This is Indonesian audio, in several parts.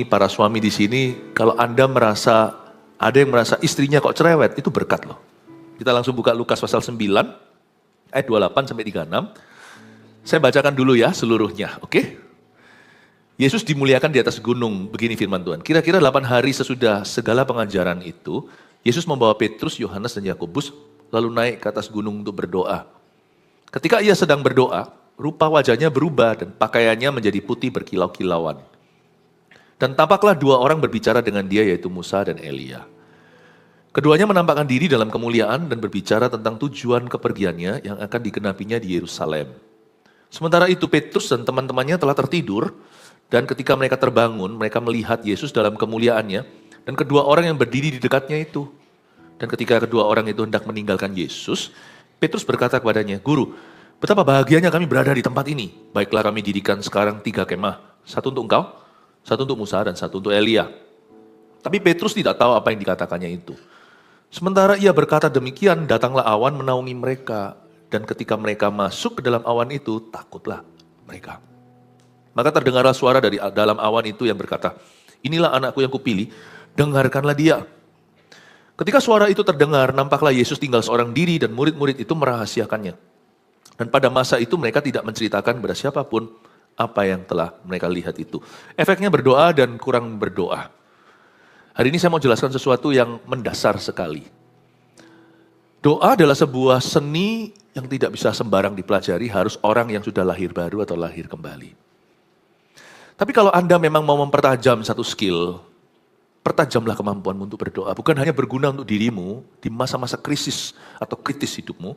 Para suami di sini, kalau Anda merasa, ada yang merasa istrinya kok cerewet, itu berkat loh. Kita langsung buka Lukas pasal 9, ayat 28 sampai 36. Saya bacakan dulu ya seluruhnya, oke? Yesus dimuliakan di atas gunung, begini firman Tuhan. Kira-kira 8 hari sesudah segala pengajaran itu, Yesus membawa Petrus, Yohanes, dan Yakobus, lalu naik ke atas gunung untuk berdoa. Ketika ia sedang berdoa, rupa wajahnya berubah dan pakaiannya menjadi putih berkilau-kilauan. Dan tampaklah 2 orang berbicara dengan dia, yaitu Musa dan Elia. Keduanya menampakkan diri dalam kemuliaan dan berbicara tentang tujuan kepergiannya yang akan digenapinya di Yerusalem. Sementara itu Petrus dan teman-temannya telah tertidur, dan ketika mereka terbangun, mereka melihat Yesus dalam kemuliaannya, dan kedua orang yang berdiri di dekatnya itu. Dan ketika kedua orang itu hendak meninggalkan Yesus, Petrus berkata kepadanya, "Guru, betapa bahagianya kami berada di tempat ini. Baiklah kami dirikan sekarang 3 kemah, satu untuk engkau, satu untuk Musa, dan satu untuk Elia." Tapi Petrus tidak tahu apa yang dikatakannya itu. Sementara ia berkata demikian, datanglah awan menaungi mereka. Dan ketika mereka masuk ke dalam awan itu, takutlah mereka. Maka terdengarlah suara dari dalam awan itu yang berkata, "Inilah anakku yang kupilih, dengarkanlah dia." Ketika suara itu terdengar, nampaklah Yesus tinggal seorang diri dan murid-murid itu merahasiakannya. Dan pada masa itu mereka tidak menceritakan kepada siapapun apa yang telah mereka lihat itu. Efeknya berdoa dan kurang berdoa. Hari ini saya mau jelaskan sesuatu yang mendasar sekali. Doa adalah sebuah seni yang tidak bisa sembarang dipelajari, harus orang yang sudah lahir baru atau lahir kembali. Tapi kalau Anda memang mau mempertajam satu skill, pertajamlah kemampuanmu untuk berdoa. Bukan hanya berguna untuk dirimu di masa-masa krisis atau kritis hidupmu,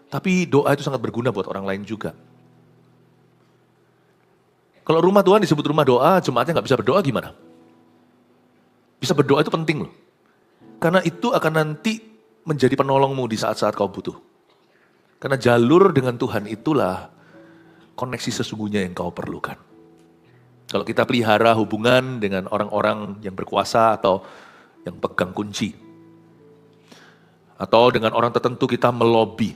tapi doa itu sangat berguna buat orang lain juga. Kalau rumah Tuhan disebut rumah doa, jemaatnya nggak bisa berdoa gimana? Bisa berdoa itu penting loh. Karena itu akan nanti menjadi penolongmu di saat-saat kau butuh. Karena jalur dengan Tuhan itulah koneksi sesungguhnya yang kau perlukan. Kalau kita pelihara hubungan dengan orang-orang yang berkuasa atau yang pegang kunci. Atau dengan orang tertentu kita melobi.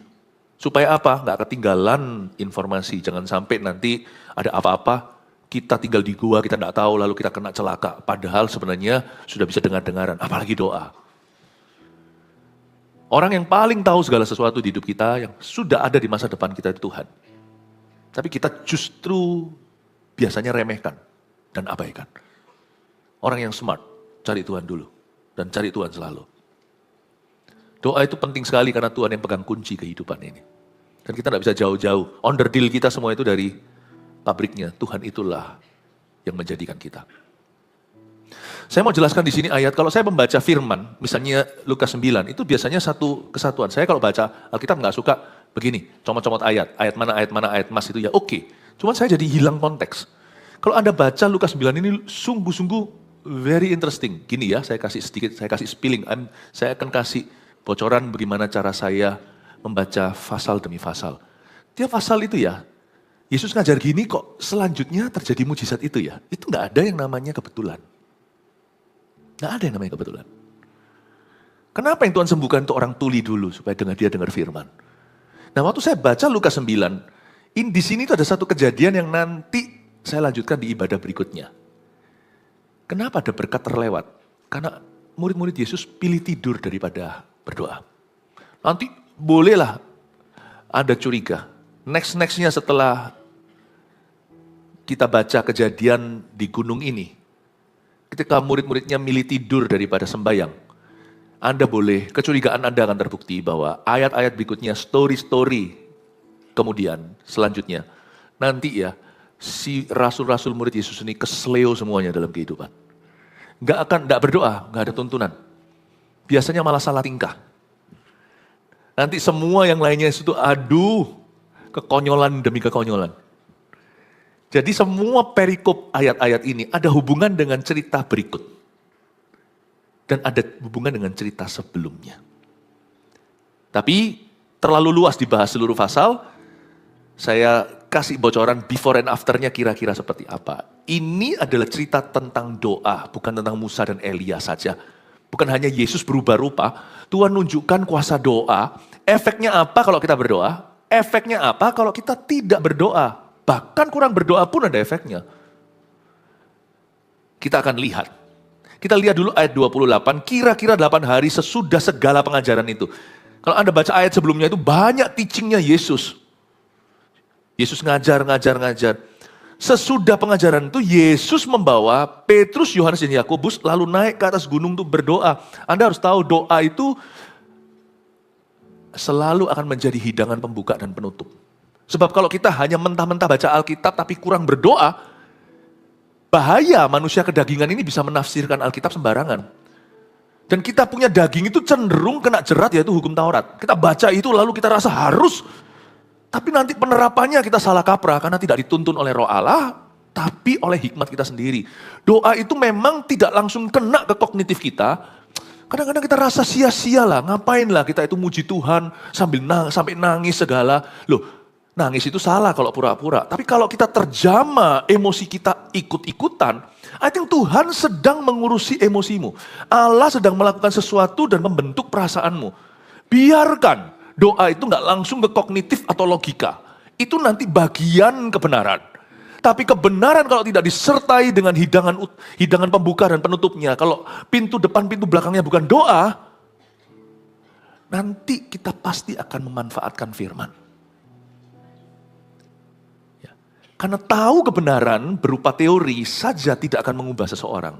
Supaya apa? Nggak ketinggalan informasi. Jangan sampai nanti ada apa-apa, kita tinggal di gua, kita nggak tahu, lalu kita kena celaka. Padahal sebenarnya sudah bisa dengar-dengaran, apalagi doa. Orang yang paling tahu segala sesuatu di hidup kita, yang sudah ada di masa depan kita itu Tuhan. Tapi kita justru biasanya remehkan dan abaikan. Orang yang smart, cari Tuhan dulu. Dan cari Tuhan selalu. Doa itu penting sekali karena Tuhan yang pegang kunci kehidupan ini. Dan kita tidak bisa jauh-jauh. Onderdil kita semua itu dari pabriknya, Tuhan itulah yang menjadikan kita. Saya mau jelaskan di sini ayat, kalau saya membaca firman, misalnya Lukas 9, itu biasanya satu kesatuan. Saya kalau baca Alkitab nggak suka begini, comot-comot ayat mana, ayat mas itu ya oke. Cuman saya jadi hilang konteks. Kalau Anda baca Lukas 9 ini sungguh-sungguh very interesting. Gini ya, saya kasih sedikit, saya kasih spilling. Saya akan kasih bocoran bagaimana cara saya membaca pasal demi pasal. Tiap pasal itu ya, Yesus ngajar gini kok selanjutnya terjadi mujizat itu ya. Itu nggak ada yang namanya kebetulan. Nggak ada yang namanya kebetulan. Kenapa yang Tuhan sembuhkan untuk orang tuli dulu supaya dia dengar firman. Nah waktu saya baca Lukas 9, di sini itu ada satu kejadian yang nanti saya lanjutkan di ibadah berikutnya. Kenapa ada berkat terlewat? Karena murid-murid Yesus pilih tidur daripada berdoa. Nanti bolehlah ada curiga. Next-nya setelah kita baca kejadian di gunung ini, ketika murid-muridnya milih tidur daripada sembahyang, Anda boleh, kecurigaan Anda akan terbukti bahwa ayat-ayat berikutnya, story-story kemudian selanjutnya, nanti ya, si rasul-rasul murid Yesus ini kesleo semuanya dalam kehidupan. Nggak berdoa, nggak ada tuntunan. Biasanya malah salah tingkah. Nanti semua yang lainnya itu kekonyolan demi kekonyolan. Jadi semua perikop ayat-ayat ini ada hubungan dengan cerita berikut. Dan ada hubungan dengan cerita sebelumnya. Tapi terlalu luas dibahas seluruh pasal, saya kasih bocoran before and after-nya kira-kira seperti apa. Ini adalah cerita tentang doa, bukan tentang Musa dan Elia saja. Bukan hanya Yesus berubah rupa, Tuhan nunjukkan kuasa doa. Efeknya apa kalau kita berdoa? Efeknya apa kalau kita tidak berdoa? Bahkan kurang berdoa pun ada efeknya. Kita akan lihat. Kita lihat dulu ayat 28, kira-kira 8 hari sesudah segala pengajaran itu. Kalau Anda baca ayat sebelumnya itu banyak teachingnya Yesus. Yesus ngajar. Sesudah pengajaran itu Yesus membawa Petrus, Yohanes, dan Yakobus lalu naik ke atas gunung untuk berdoa. Anda harus tahu doa itu selalu akan menjadi hidangan pembuka dan penutup. Sebab kalau kita hanya mentah-mentah baca Alkitab tapi kurang berdoa, bahaya manusia kedagingan ini bisa menafsirkan Alkitab sembarangan. Dan kita punya daging itu cenderung kena jerat, yaitu hukum Taurat. Kita baca itu lalu kita rasa harus, tapi nanti penerapannya kita salah kaprah karena tidak dituntun oleh Roh Allah, tapi oleh hikmat kita sendiri. Doa itu memang tidak langsung kena ke kognitif kita. Kadang-kadang kita rasa sia-sia lah, ngapain lah kita itu muji Tuhan sampai nangis segala. Loh, nangis itu salah kalau pura-pura. Tapi kalau kita terjama emosi kita ikut-ikutan, I think Tuhan sedang mengurusi emosimu. Allah sedang melakukan sesuatu dan membentuk perasaanmu. Biarkan doa itu nggak langsung ke kognitif atau logika. Itu nanti bagian kebenaran. Tapi kebenaran kalau tidak disertai dengan hidangan pembuka dan penutupnya, kalau pintu depan, pintu belakangnya bukan doa, nanti kita pasti akan memanfaatkan firman. Karena tahu kebenaran berupa teori saja tidak akan mengubah seseorang.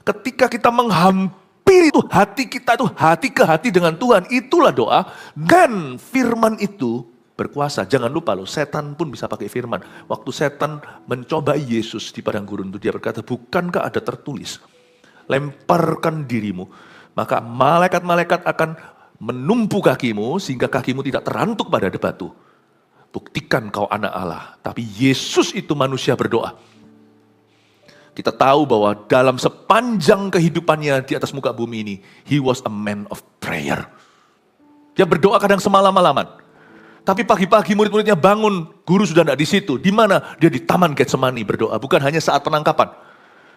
Ketika kita menghampiri itu, hati kita itu hati ke hati dengan Tuhan, itulah doa. Dan firman itu berkuasa. Jangan lupa loh, setan pun bisa pakai firman. Waktu setan mencobai Yesus di padang gurun itu, dia berkata, bukankah ada tertulis, lemparkan dirimu, maka malaikat-malaikat akan menumpu kakimu, sehingga kakimu tidak terantuk pada batu. Buktikan kau anak Allah. Tapi Yesus itu manusia berdoa. Kita tahu bahwa dalam sepanjang kehidupannya di atas muka bumi ini, he was a man of prayer. Dia berdoa kadang semalam-malaman. Tapi pagi-pagi murid-muridnya bangun, guru sudah tidak di situ. Di mana? Dia di Taman Getsemani berdoa, bukan hanya saat penangkapan.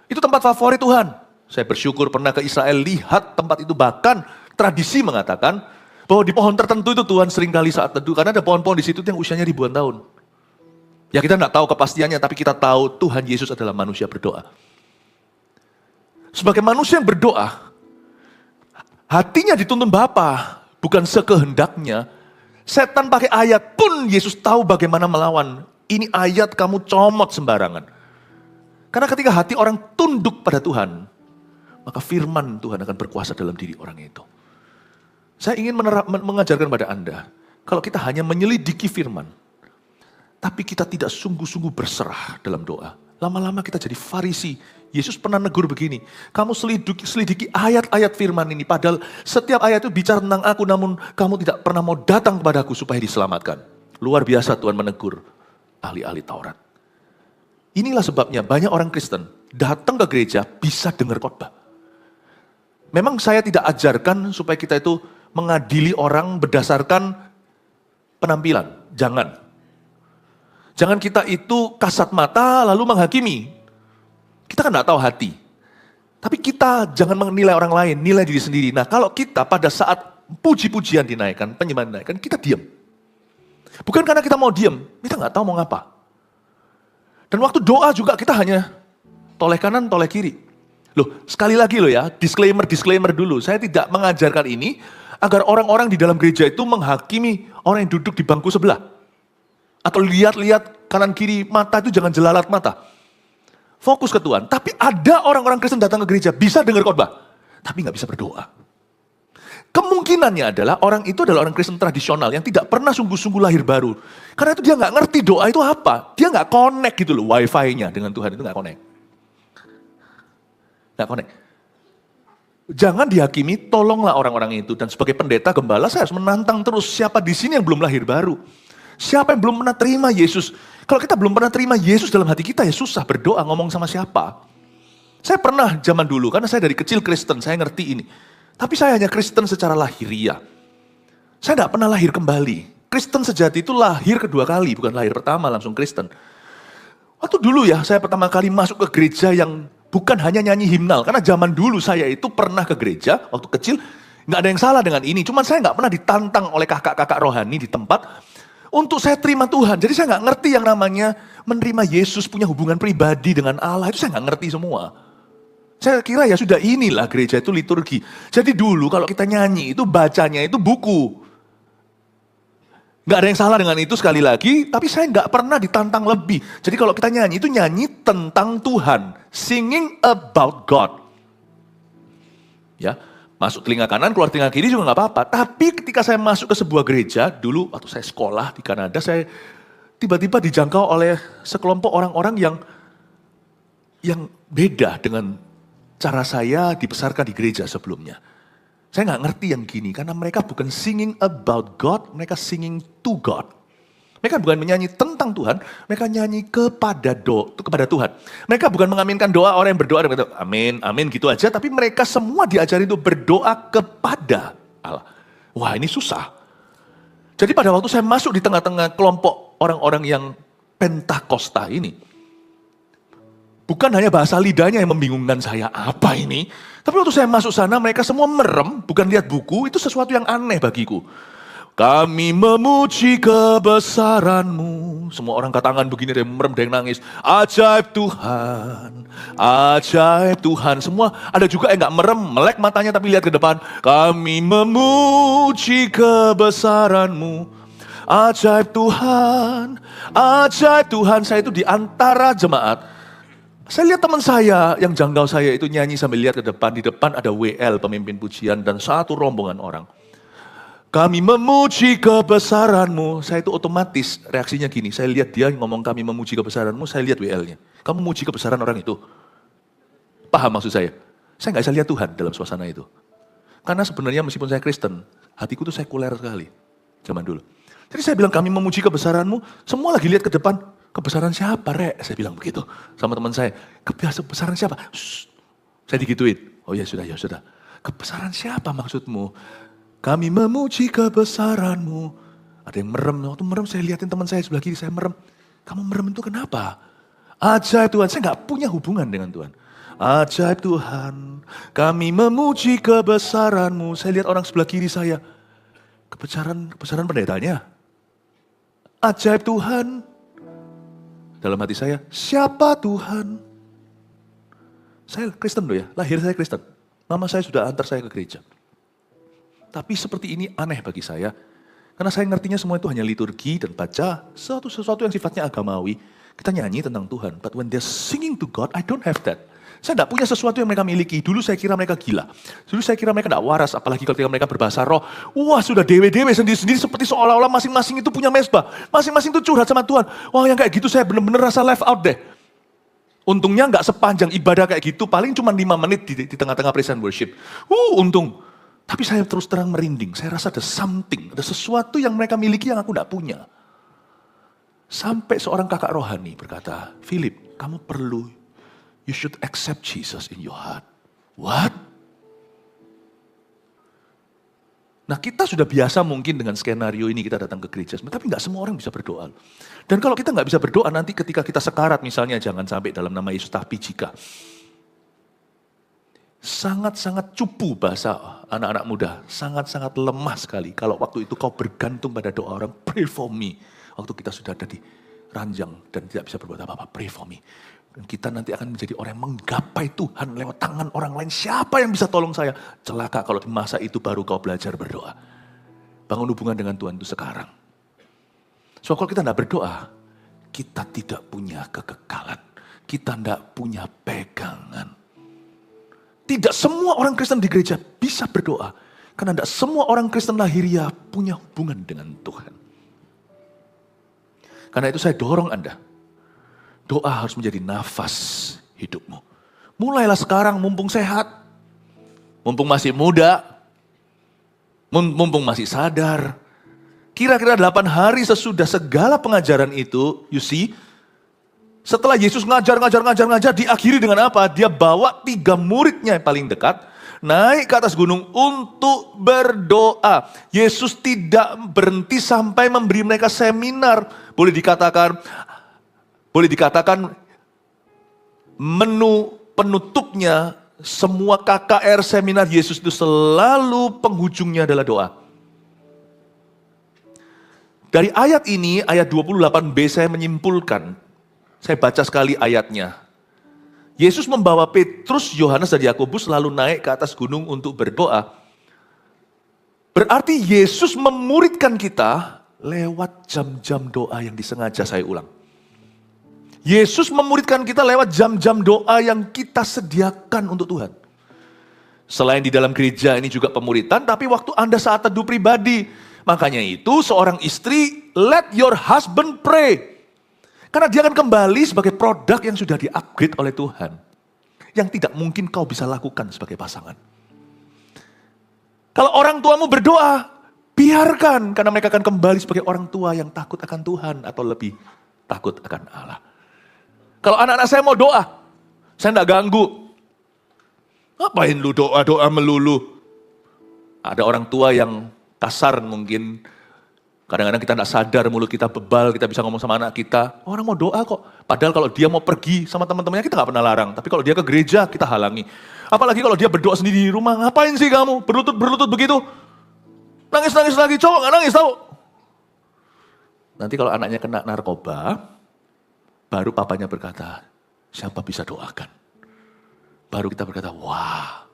Itu tempat favorit Tuhan. Saya bersyukur pernah ke Israel, lihat tempat itu, bahkan tradisi mengatakan bahwa di pohon tertentu itu Tuhan seringkali saat teduh, karena ada pohon-pohon di situ yang usianya ribuan tahun. Ya kita tidak tahu kepastiannya, tapi kita tahu Tuhan Yesus adalah manusia berdoa. Sebagai manusia yang berdoa, hatinya dituntun Bapa, bukan sekehendaknya. Setan pakai ayat pun Yesus tahu bagaimana melawan. Ini ayat kamu comot sembarangan. Karena ketika hati orang tunduk pada Tuhan, maka firman Tuhan akan berkuasa dalam diri orang itu. Saya ingin mengajarkan pada Anda, kalau kita hanya menyelidiki firman, tapi kita tidak sungguh-sungguh berserah dalam doa, lama-lama kita jadi Farisi. Yesus pernah negur begini, kamu selidiki ayat-ayat firman ini, padahal setiap ayat itu bicara tentang aku, namun kamu tidak pernah mau datang kepadaku supaya diselamatkan. Luar biasa Tuhan menegur ahli-ahli Taurat. Inilah sebabnya banyak orang Kristen datang ke gereja bisa dengar khotbah. Memang saya tidak ajarkan supaya kita itu mengadili orang berdasarkan penampilan. Jangan. Jangan kita itu kasat mata lalu menghakimi. Kita kan tidak tahu hati. Tapi kita jangan menilai orang lain, nilai diri sendiri. Nah kalau kita pada saat puji-pujian dinaikkan, penyembahan dinaikkan, kita diam. Bukan karena kita mau diam, kita nggak tahu mau ngapa. Dan waktu doa juga kita hanya toleh kanan, toleh kiri. Loh, sekali lagi loh ya, disclaimer dulu. Saya tidak mengajarkan ini agar orang-orang di dalam gereja itu menghakimi orang yang duduk di bangku sebelah. Atau lihat-lihat kanan kiri, mata itu jangan jelalat mata. Fokus ke Tuhan. Tapi ada orang-orang Kristen datang ke gereja, bisa dengar khotbah, tapi nggak bisa berdoa. Kemungkinannya adalah orang itu adalah orang Kristen tradisional yang tidak pernah sungguh-sungguh lahir baru. Karena itu dia nggak ngerti doa itu apa. Dia nggak connect gitu loh, wifi-nya dengan Tuhan itu nggak connect. Nggak connect. Jangan dihakimi, tolonglah orang-orang itu. Dan sebagai pendeta gembala saya harus menantang terus siapa di sini yang belum lahir baru. Siapa yang belum pernah terima Yesus. Kalau kita belum pernah terima Yesus dalam hati kita ya susah berdoa ngomong sama siapa. Saya pernah zaman dulu, karena saya dari kecil Kristen, saya ngerti ini. Tapi saya hanya Kristen secara lahiriah. Saya tidak pernah lahir kembali. Kristen sejati itu lahir kedua kali, bukan lahir pertama langsung Kristen. Waktu dulu ya, saya pertama kali masuk ke gereja yang bukan hanya nyanyi himnal, karena zaman dulu saya itu pernah ke gereja, waktu kecil, nggak ada yang salah dengan ini, cuman saya nggak pernah ditantang oleh kakak-kakak rohani di tempat, untuk saya terima Tuhan. Jadi saya nggak ngerti yang namanya menerima Yesus, punya hubungan pribadi dengan Allah, itu saya nggak ngerti semua. Saya kira ya sudah inilah gereja itu liturgi. Jadi dulu kalau kita nyanyi itu bacanya itu buku. Nggak ada yang salah dengan itu sekali lagi, tapi saya nggak pernah ditantang lebih. Jadi kalau kita nyanyi itu nyanyi tentang Tuhan. Singing about God. Ya, masuk telinga kanan, keluar telinga kiri juga nggak apa-apa. Tapi ketika saya masuk ke sebuah gereja, dulu waktu saya sekolah di Kanada, saya tiba-tiba dijangkau oleh sekelompok orang-orang yang beda dengan cara saya dibesarkan di gereja sebelumnya. Saya nggak ngerti yang gini, karena mereka bukan singing about God, mereka singing to God. Mereka bukan menyanyi tentang Tuhan, mereka nyanyi kepada Tuhan. Mereka bukan mengaminkan doa orang yang berdoa, dan berkata, amin, amin gitu aja, tapi mereka semua diajari untuk berdoa kepada Allah. Wah, ini susah. Jadi pada waktu saya masuk di tengah-tengah kelompok orang-orang yang Pentakosta ini, bukan hanya bahasa lidahnya yang membingungkan saya, apa ini? Tapi waktu saya masuk sana, mereka semua merem, bukan lihat buku, itu sesuatu yang aneh bagiku. Kami memuji kebesaran-Mu. Semua orang angkat tangan begini, ada yang merem, ada yang nangis. Ajaib Tuhan, ajaib Tuhan. Semua ada juga yang gak merem, melek matanya tapi lihat ke depan. Kami memuji kebesaran-Mu. Ajaib Tuhan, ajaib Tuhan. Saya itu di antara jemaat. Saya lihat teman saya yang jangkau saya itu nyanyi sambil lihat ke depan. Di depan ada WL, pemimpin pujian, dan satu rombongan orang. Kami memuji kebesaran-Mu. Saya itu otomatis reaksinya gini. Saya lihat dia ngomong kami memuji kebesaran-Mu, saya lihat WL-nya. Kamu memuji kebesaran orang itu. Paham maksud saya? Saya nggak bisa lihat Tuhan dalam suasana itu. Karena sebenarnya meskipun saya Kristen, hatiku itu sekuler sekali. Zaman dulu. Jadi saya bilang kami memuji kebesaran-Mu, semua lagi lihat ke depan. Kebesaran siapa, Rek? Saya bilang begitu sama teman saya. Kebesaran siapa? Shh. Saya digituin. Oh ya sudah, ya sudah. Kebesaran siapa maksudmu? Kami memuji kebesaran-Mu. Ada yang merem. Waktu merem saya liatin teman saya sebelah kiri, saya merem. Kamu merem itu kenapa? Ajaib Tuhan, saya gak punya hubungan dengan Tuhan. Ajaib Tuhan, kami memuji kebesaran-Mu. Saya lihat orang sebelah kiri saya. Kebesaran pendetanya. Ajaib Tuhan. Dalam hati saya, siapa Tuhan? Saya Kristen loh ya, lahir saya Kristen. Mama saya sudah antar saya ke gereja. Tapi seperti ini aneh bagi saya. Karena saya ngertinya semua itu hanya liturgi dan baca sesuatu yang sifatnya agamawi. Kita nyanyi tentang Tuhan. But when they're singing to God, I don't have that. Saya tidak punya sesuatu yang mereka miliki. Dulu saya kira mereka gila. Dulu saya kira mereka tidak waras. Apalagi ketika mereka berbahasa roh. Wah sudah dewe-dewe sendiri-sendiri seperti seolah-olah masing-masing itu punya mesbah. Masing-masing itu curhat sama Tuhan. Wah yang kayak gitu saya benar-benar rasa left out deh. Untungnya nggak sepanjang ibadah kayak gitu. Paling cuma 5 menit di tengah-tengah praise and worship. Untung. Tapi saya terus terang merinding. Saya rasa ada something. Ada sesuatu yang mereka miliki yang aku tidak punya. Sampai seorang kakak rohani berkata, Philip, kamu perlu you should accept Jesus in your heart. What? Nah kita sudah biasa mungkin dengan skenario ini kita datang ke gereja. Tapi gak semua orang bisa berdoa. Dan kalau kita gak bisa berdoa nanti ketika kita sekarat misalnya jangan sampai dalam nama Yesus. Tapi jika sangat-sangat cupu bahasa anak-anak muda. Sangat-sangat lemah sekali. Kalau waktu itu kau bergantung pada doa orang, pray for me. Waktu kita sudah ada di ranjang dan tidak bisa berbuat apa-apa, pray for me. Dan kita nanti akan menjadi orang yang menggapai Tuhan lewat tangan orang lain. Siapa yang bisa tolong saya? Celaka kalau di masa itu baru kau belajar berdoa. Bangun hubungan dengan Tuhan itu sekarang. So kalau kita tidak berdoa, kita tidak punya kekekalan. Kita tidak punya pegangan. Tidak semua orang Kristen di gereja bisa berdoa. Karena tidak semua orang Kristen lahiriah punya hubungan dengan Tuhan. Karena itu saya dorong Anda. Doa harus menjadi nafas hidupmu. Mulailah sekarang mumpung sehat. Mumpung masih muda. Mumpung masih sadar. Kira-kira 8 hari sesudah segala pengajaran itu, you see, setelah Yesus ngajar, diakhiri dengan apa? Dia bawa 3 muridnya yang paling dekat, naik ke atas gunung untuk berdoa. Yesus tidak berhenti sampai memberi mereka seminar. Boleh dikatakan menu penutupnya semua KKR seminar Yesus itu selalu penghujungnya adalah doa. Dari ayat ini, ayat 28b saya menyimpulkan. Saya baca sekali ayatnya. Yesus membawa Petrus, Yohanes, dan Yakobus lalu naik ke atas gunung untuk berdoa. Berarti Yesus memuridkan kita lewat jam-jam doa yang disengaja, saya ulang. Yesus memuridkan kita lewat jam-jam doa yang kita sediakan untuk Tuhan. Selain di dalam gereja ini juga pemuritan, tapi waktu Anda saat teduh pribadi. Makanya itu seorang istri, let your husband pray. Karena dia akan kembali sebagai produk yang sudah di-upgrade oleh Tuhan. Yang tidak mungkin kau bisa lakukan sebagai pasangan. Kalau orang tuamu berdoa, biarkan. Karena mereka akan kembali sebagai orang tua yang takut akan Tuhan. Atau lebih takut akan Allah. Kalau anak-anak saya mau doa, saya tidak ganggu. Ngapain lu doa-doa melulu? Ada orang tua yang kasar mungkin. Kadang-kadang kita tidak sadar mulut kita bebal, kita bisa ngomong sama anak kita. Orang mau doa kok. Padahal kalau dia mau pergi sama teman-temannya kita nggak pernah larang. Tapi kalau dia ke gereja kita halangi. Apalagi kalau dia berdoa sendiri di rumah. Ngapain sih kamu berlutut begitu? Nangis-nangis lagi, cowok nggak nangis tau. Nanti kalau anaknya kena narkoba, baru papanya berkata, siapa bisa doakan? Baru kita berkata, wah.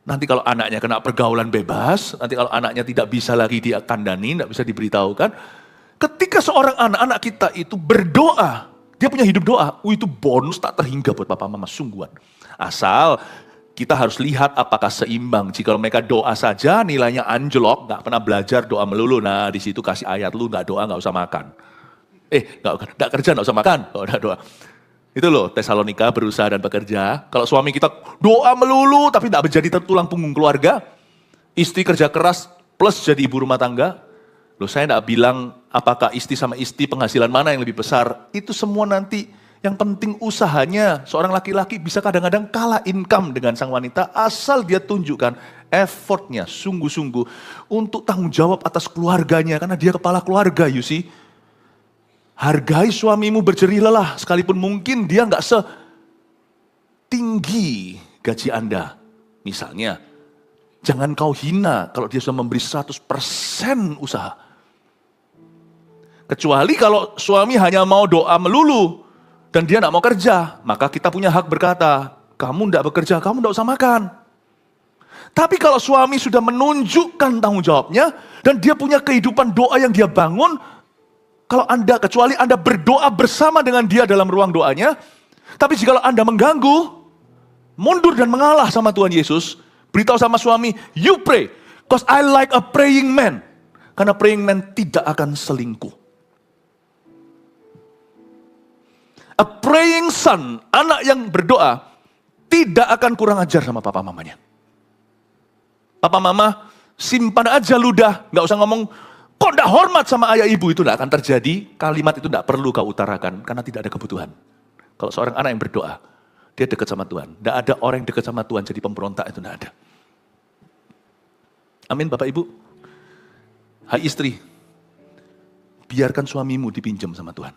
Nanti kalau anaknya kena pergaulan bebas, nanti kalau anaknya tidak bisa lagi dia kandani, tidak bisa diberitahukan. Ketika seorang anak kita itu berdoa, dia punya hidup doa, itu bonus tak terhingga buat papa mama, sungguhan. Asal kita harus lihat apakah seimbang. Jika mereka doa saja nilainya anjlok, nggak pernah belajar doa melulu. Nah di situ kasih ayat lu nggak doa nggak usah makan. Nggak kerja nggak usah makan kalau udah doa. Itu loh Tesalonika berusaha dan bekerja. Kalau suami kita doa melulu tapi tidak menjadi tulang punggung keluarga. Istri kerja keras plus jadi ibu rumah tangga. Loh saya tidak bilang apakah istri sama istri penghasilan mana yang lebih besar. Itu semua nanti yang penting usahanya. Seorang laki-laki bisa kadang-kadang kalah income dengan sang wanita. Asal dia tunjukkan effortnya sungguh-sungguh untuk tanggung jawab atas keluarganya. Karena dia kepala keluarga you see. Hargai suamimu berjerih lelah, sekalipun mungkin dia nggak setinggi gaji Anda. Misalnya, jangan kau hina kalau dia sudah memberi 100% usaha. Kecuali kalau suami hanya mau doa melulu, dan dia nggak mau kerja, maka kita punya hak berkata, kamu nggak bekerja, kamu nggak usah makan. Tapi kalau suami sudah menunjukkan tanggung jawabnya, dan dia punya kehidupan doa yang dia bangun, kecuali Anda berdoa bersama dengan dia dalam ruang doanya, tapi jika Anda mengganggu, mundur dan mengalah sama Tuhan Yesus, beritahu sama suami, you pray, because I like a praying man. Karena praying man tidak akan selingkuh. A praying son, anak yang berdoa, tidak akan kurang ajar sama papa mamanya. Papa mama, simpan aja ludah, gak usah ngomong, kok tidak hormat sama ayah ibu, itu tidak akan terjadi. Kalimat itu tidak perlu kau utarakan, karena tidak ada kebutuhan. Kalau seorang anak yang berdoa, dia dekat sama Tuhan. Tidak ada orang yang dekat sama Tuhan jadi pemberontak, itu tidak ada. Amin Bapak Ibu. Hai istri, biarkan suamimu dipinjam sama Tuhan.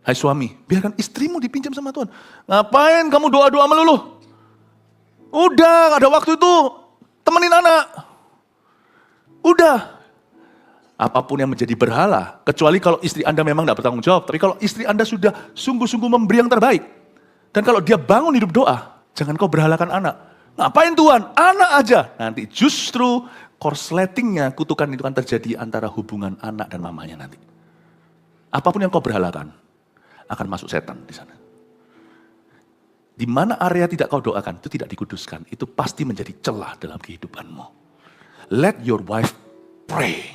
Hai suami, biarkan istrimu dipinjam sama Tuhan. Ngapain kamu doa-doa melulu? Udah, gak ada waktu itu, temenin anak. Udah, apapun yang menjadi berhala, kecuali kalau istri Anda memang tidak bertanggung jawab, tapi kalau istri Anda sudah sungguh-sungguh memberi yang terbaik, dan kalau dia bangun hidup doa, jangan kau berhalakan anak. Ngapain Tuhan? Anak aja. Nanti justru korsletingnya, kutukan itu kan terjadi antara hubungan anak dan mamanya nanti. Apapun yang kau berhalakan, akan masuk setan di sana. Di mana area tidak kau doakan, itu tidak dikuduskan, itu pasti menjadi celah dalam kehidupanmu. Let your wife pray.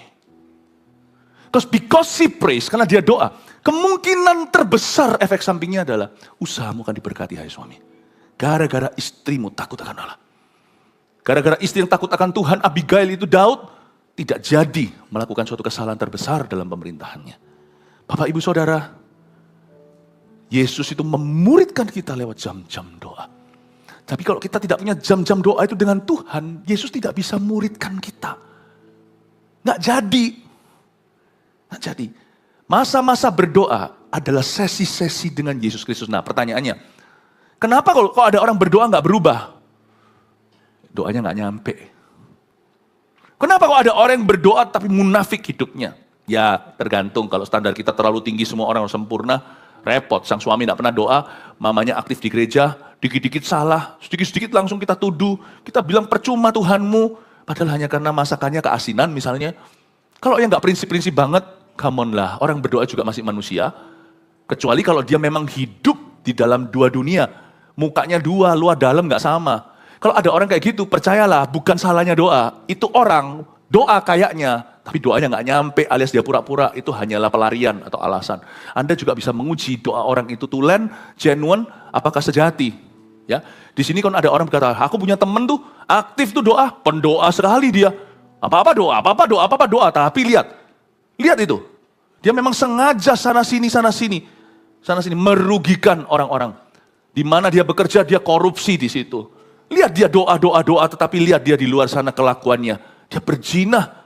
Because she prays, karena dia doa, kemungkinan terbesar efek sampingnya adalah usahamu akan diberkati hai suami. Gara-gara istrimu takut akan Allah. Gara-gara istri yang takut akan Tuhan, Abigail itu Daud, tidak jadi melakukan suatu kesalahan terbesar dalam pemerintahannya. Bapak ibu saudara, Yesus itu memuridkan kita lewat jam-jam doa. Tapi kalau kita tidak punya jam-jam doa itu dengan Tuhan, Yesus tidak bisa muridkan kita. Nggak jadi. Nggak jadi. Masa-masa berdoa adalah sesi-sesi dengan Yesus Kristus. Nah pertanyaannya, kenapa kalau ada orang berdoa nggak berubah? Doanya nggak nyampe. Kenapa kalau ada orang yang berdoa tapi munafik hidupnya? Ya tergantung, kalau standar kita terlalu tinggi semua orang harus sempurna, Repot, sang suami tidak pernah doa, mamanya aktif di gereja, dikit-dikit salah, sedikit-sedikit langsung kita tuduh, kita bilang percuma Tuhanmu, padahal hanya karena masakannya keasinan misalnya. Kalau yang nggak prinsip-prinsip banget, come on lah, orang berdoa juga masih manusia, kecuali kalau dia memang hidup di dalam dua dunia, mukanya dua, luar dalam nggak sama. Kalau ada orang kayak gitu, percayalah, bukan salahnya doa, itu orang doa kayaknya, tapi doanya nggak nyampe alias dia pura-pura, itu hanyalah pelarian atau alasan. Anda juga bisa menguji doa orang itu tulen, genuine, apakah sejati. Ya, di sini kan ada orang berkata, aku punya temen tuh aktif tuh doa, pendoa sekali dia. Apa-apa doa, tapi lihat itu. Dia memang sengaja sana sini merugikan orang-orang. Di mana dia bekerja, dia korupsi di situ. Lihat dia doa, tetapi lihat dia di luar sana kelakuannya. Dia berzina.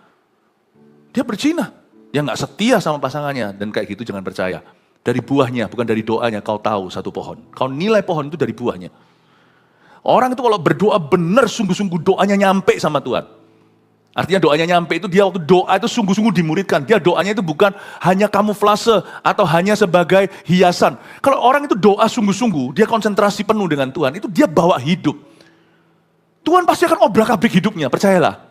Dia nggak setia sama pasangannya. Dan kayak gitu jangan percaya. Dari buahnya, bukan dari doanya, kau tahu satu pohon. Kau nilai pohon itu dari buahnya. Orang itu kalau berdoa benar, sungguh-sungguh doanya nyampe sama Tuhan. Artinya doanya nyampe itu dia waktu doa itu sungguh-sungguh dimuridkan. Dia doanya itu bukan hanya kamuflase atau hanya sebagai hiasan. Kalau orang itu doa sungguh-sungguh, dia konsentrasi penuh dengan Tuhan, itu dia bawa hidup. Tuhan pasti akan obrak-abrik hidupnya, percayalah.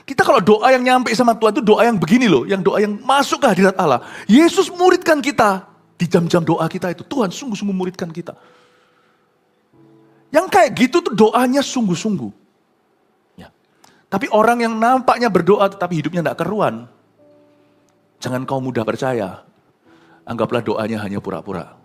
Kita kalau doa yang nyampe sama Tuhan itu doa yang begini loh, yang doa yang masuk ke hadirat Allah. Yesus muridkan kita di jam-jam doa kita itu. Tuhan sungguh-sungguh muridkan kita. Yang kayak gitu tuh doanya sungguh-sungguh. Ya. Tapi orang yang nampaknya berdoa tetapi hidupnya tidak keruan, jangan kau mudah percaya. Anggaplah doanya hanya pura-pura.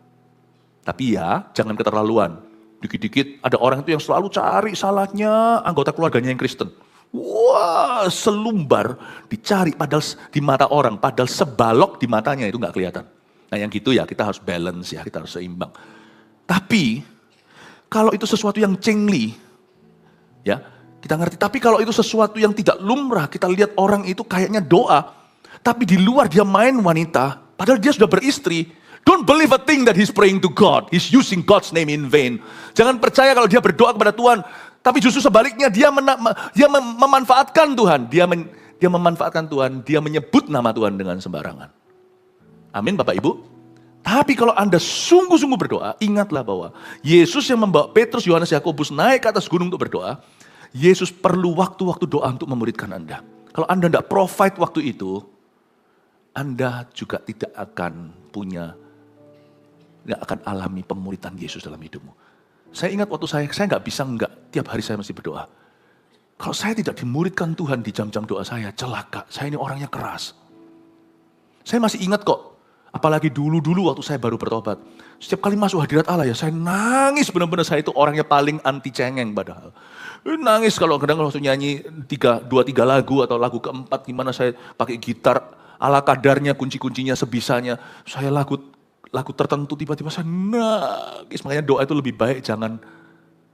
Tapi ya, jangan keterlaluan. Dikit-dikit ada orang itu yang selalu cari salahnya anggota keluarganya yang Kristen. Wah, selumbar dicari padahal di mata orang, padahal sebalok di matanya itu nggak kelihatan. Nah yang gitu ya kita harus balance ya, kita harus seimbang. Tapi kalau itu sesuatu yang cengli, ya kita ngerti. Tapi kalau itu sesuatu yang tidak lumrah, kita lihat orang itu kayaknya doa, tapi di luar dia main wanita, padahal dia sudah beristri. Don't believe a thing that he's praying to God. He's using God's name in vain. Jangan percaya kalau dia berdoa kepada Tuhan, tapi justru sebaliknya dia memanfaatkan Tuhan. Dia memanfaatkan Tuhan, dia menyebut nama Tuhan dengan sembarangan. Amin Bapak Ibu. Tapi kalau Anda sungguh-sungguh berdoa, ingatlah bahwa Yesus yang membawa Petrus, Yohanes, Yakobus naik ke atas gunung untuk berdoa, Yesus perlu waktu-waktu doa untuk memuridkan Anda. Kalau Anda tidak provide waktu itu, Anda juga tidak akan alami pemuridan Yesus dalam hidupmu. Saya ingat waktu saya nggak bisa tiap hari saya mesti berdoa. Kalau saya tidak dimuridkan Tuhan di jam-jam doa saya, celaka. Saya ini orangnya keras. Saya masih ingat kok, apalagi dulu waktu saya baru bertobat. Setiap kali masuk hadirat Allah ya, saya nangis benar-benar. Saya itu orangnya paling anti cengeng padahal. Nangis kalau kadang waktu nyanyi 2-3 lagu atau lagu keempat, gimana saya pakai gitar ala kadarnya, kunci-kuncinya sebisanya. Saya lagu tertentu tiba-tiba saya nangis. Makanya doa itu lebih baik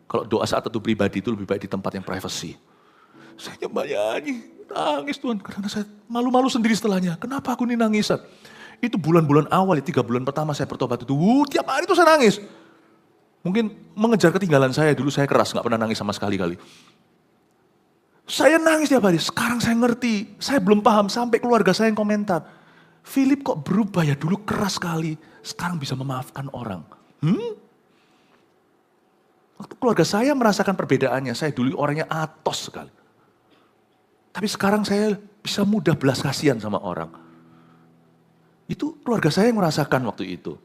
kalau doa saat itu pribadi itu lebih baik di tempat yang privacy. Saya nyanyi, nangis Tuhan. Karena saya malu-malu sendiri setelahnya. Kenapa aku ini nangisan? Itu bulan-bulan awal, 3 bulan pertama saya bertobat itu. Tiap hari itu saya nangis. Mungkin mengejar ketinggalan saya, dulu saya keras, gak pernah nangis sama sekali-kali. Saya nangis tiap hari, sekarang saya ngerti. Saya belum paham, sampai keluarga saya yang komentar. Philip kok berubah ya, dulu keras sekali, sekarang bisa memaafkan orang. Waktu keluarga saya merasakan perbedaannya, saya dulu orangnya atos sekali. Tapi sekarang saya bisa mudah belas kasihan sama orang. Itu keluarga saya yang merasakan waktu itu.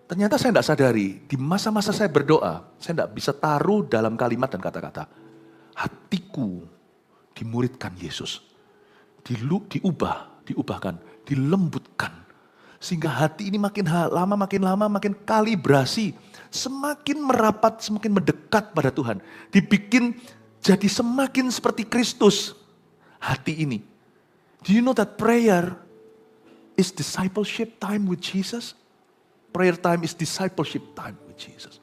Ternyata saya tidak sadari, di masa-masa saya berdoa, saya tidak bisa taruh dalam kalimat dan kata-kata. Hatiku dimuridkan Yesus. Diubahkan, dilembutkan. Sehingga hati ini makin lama, makin kalibrasi. Semakin merapat, semakin mendekat pada Tuhan. Dibikin jadi semakin seperti Kristus. Hati ini. Do you know that prayer is discipleship time with Jesus? Prayer time is discipleship time with Jesus.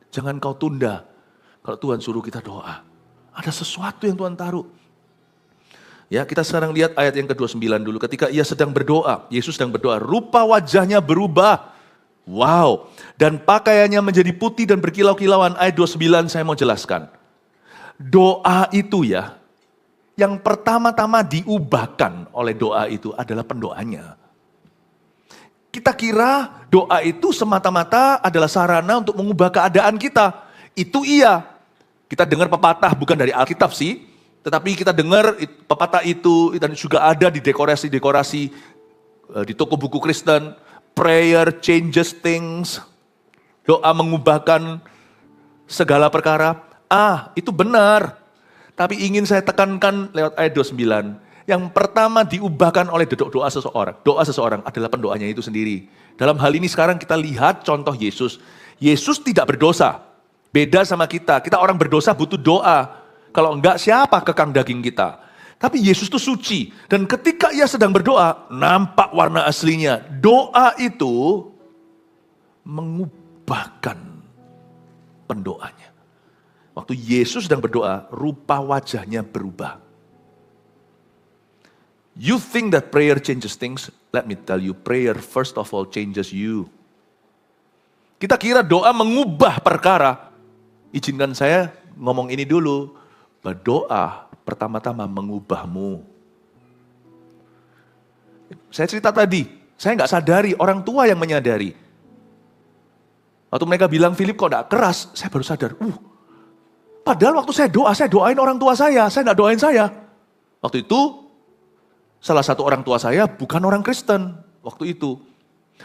Jangan kau tunda kalau Tuhan suruh kita doa. Ada sesuatu yang Tuhan taruh. Ya, kita sekarang lihat ayat yang ke-29 dulu. Ketika ia sedang berdoa, Yesus sedang berdoa, rupa wajahnya berubah. Wow. Dan pakaiannya menjadi putih dan berkilau-kilauan. Ayat 29 saya mau jelaskan. Doa itu ya, yang pertama-tama diubahkan oleh doa itu adalah pendoanya. Kita kira doa itu semata-mata adalah sarana untuk mengubah keadaan kita. Itu iya. Kita dengar pepatah bukan dari Alkitab sih, tetapi kita dengar pepatah itu dan juga ada di dekorasi-dekorasi di toko buku Kristen. Prayer changes things. Doa mengubahkan segala perkara. Itu benar. Tapi ingin saya tekankan lewat ayat 29. Yang pertama diubahkan oleh doa seseorang. Doa seseorang adalah pendoanya itu sendiri. Dalam hal ini sekarang kita lihat contoh Yesus. Yesus tidak berdosa. Beda sama kita. Kita orang berdosa butuh doa. Kalau enggak siapa kekang daging kita. Tapi Yesus itu suci. Dan ketika ia sedang berdoa, nampak warna aslinya. Doa itu mengubahkan pendoanya. Waktu Yesus sedang berdoa, rupa wajahnya berubah. You think that prayer changes things? Let me tell you, prayer first of all changes you. Kita kira doa mengubah perkara. Izinkan saya ngomong ini dulu. Berdoa pertama-tama mengubahmu. Saya cerita tadi, saya nggak sadari, orang tua yang menyadari. Waktu mereka bilang, Philip kok nggak keras, saya baru sadar. Padahal waktu saya doain orang tua saya nggak doain saya. Waktu itu, salah satu orang tua saya bukan orang Kristen waktu itu.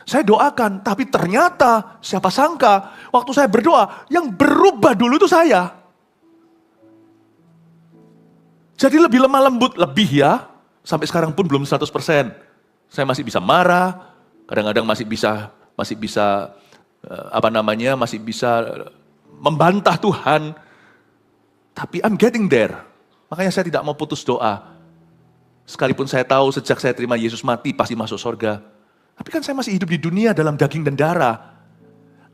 Saya doakan, tapi ternyata siapa sangka waktu saya berdoa, yang berubah dulu itu saya. Jadi lebih lemah lembut, lebih ya. Sampai sekarang pun belum 100%. Saya masih bisa marah, kadang-kadang masih bisa membantah Tuhan. Tapi I'm getting there. Makanya saya tidak mau putus doa. Sekalipun saya tahu sejak saya terima Yesus mati pasti masuk surga. Tapi kan saya masih hidup di dunia dalam daging dan darah.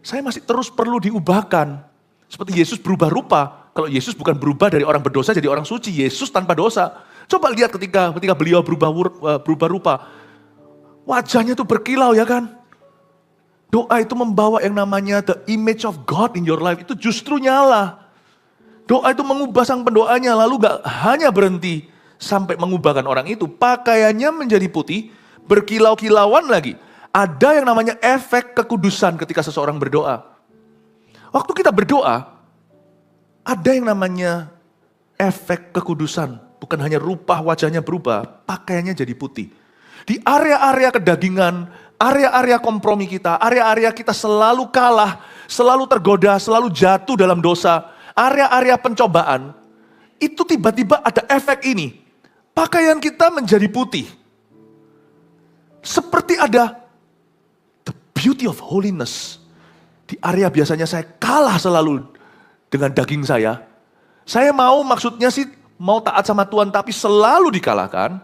Saya masih terus perlu diubahkan. Seperti Yesus berubah rupa. Kalau Yesus bukan berubah dari orang berdosa jadi orang suci. Yesus tanpa dosa. Coba lihat ketika beliau berubah rupa. Wajahnya tuh berkilau ya kan. Doa itu membawa yang namanya the image of God in your life. Itu justru nyala. Doa itu mengubah sang pendoanya. Lalu gak hanya berhenti sampai mengubahkan orang itu, pakaiannya menjadi putih, berkilau-kilauan lagi. Ada yang namanya efek kekudusan ketika seseorang berdoa. Waktu kita berdoa, ada yang namanya efek kekudusan. Bukan hanya rupa wajahnya berubah, pakaiannya jadi putih. Di area-area kedagingan, area-area kompromi kita, area-area kita selalu kalah, selalu tergoda, selalu jatuh dalam dosa, area-area pencobaan, itu tiba-tiba ada efek ini. Pakaian kita menjadi putih. Seperti ada the beauty of holiness. Di area biasanya saya kalah selalu dengan daging saya. Saya maksudnya sih mau taat sama Tuhan tapi selalu dikalahkan.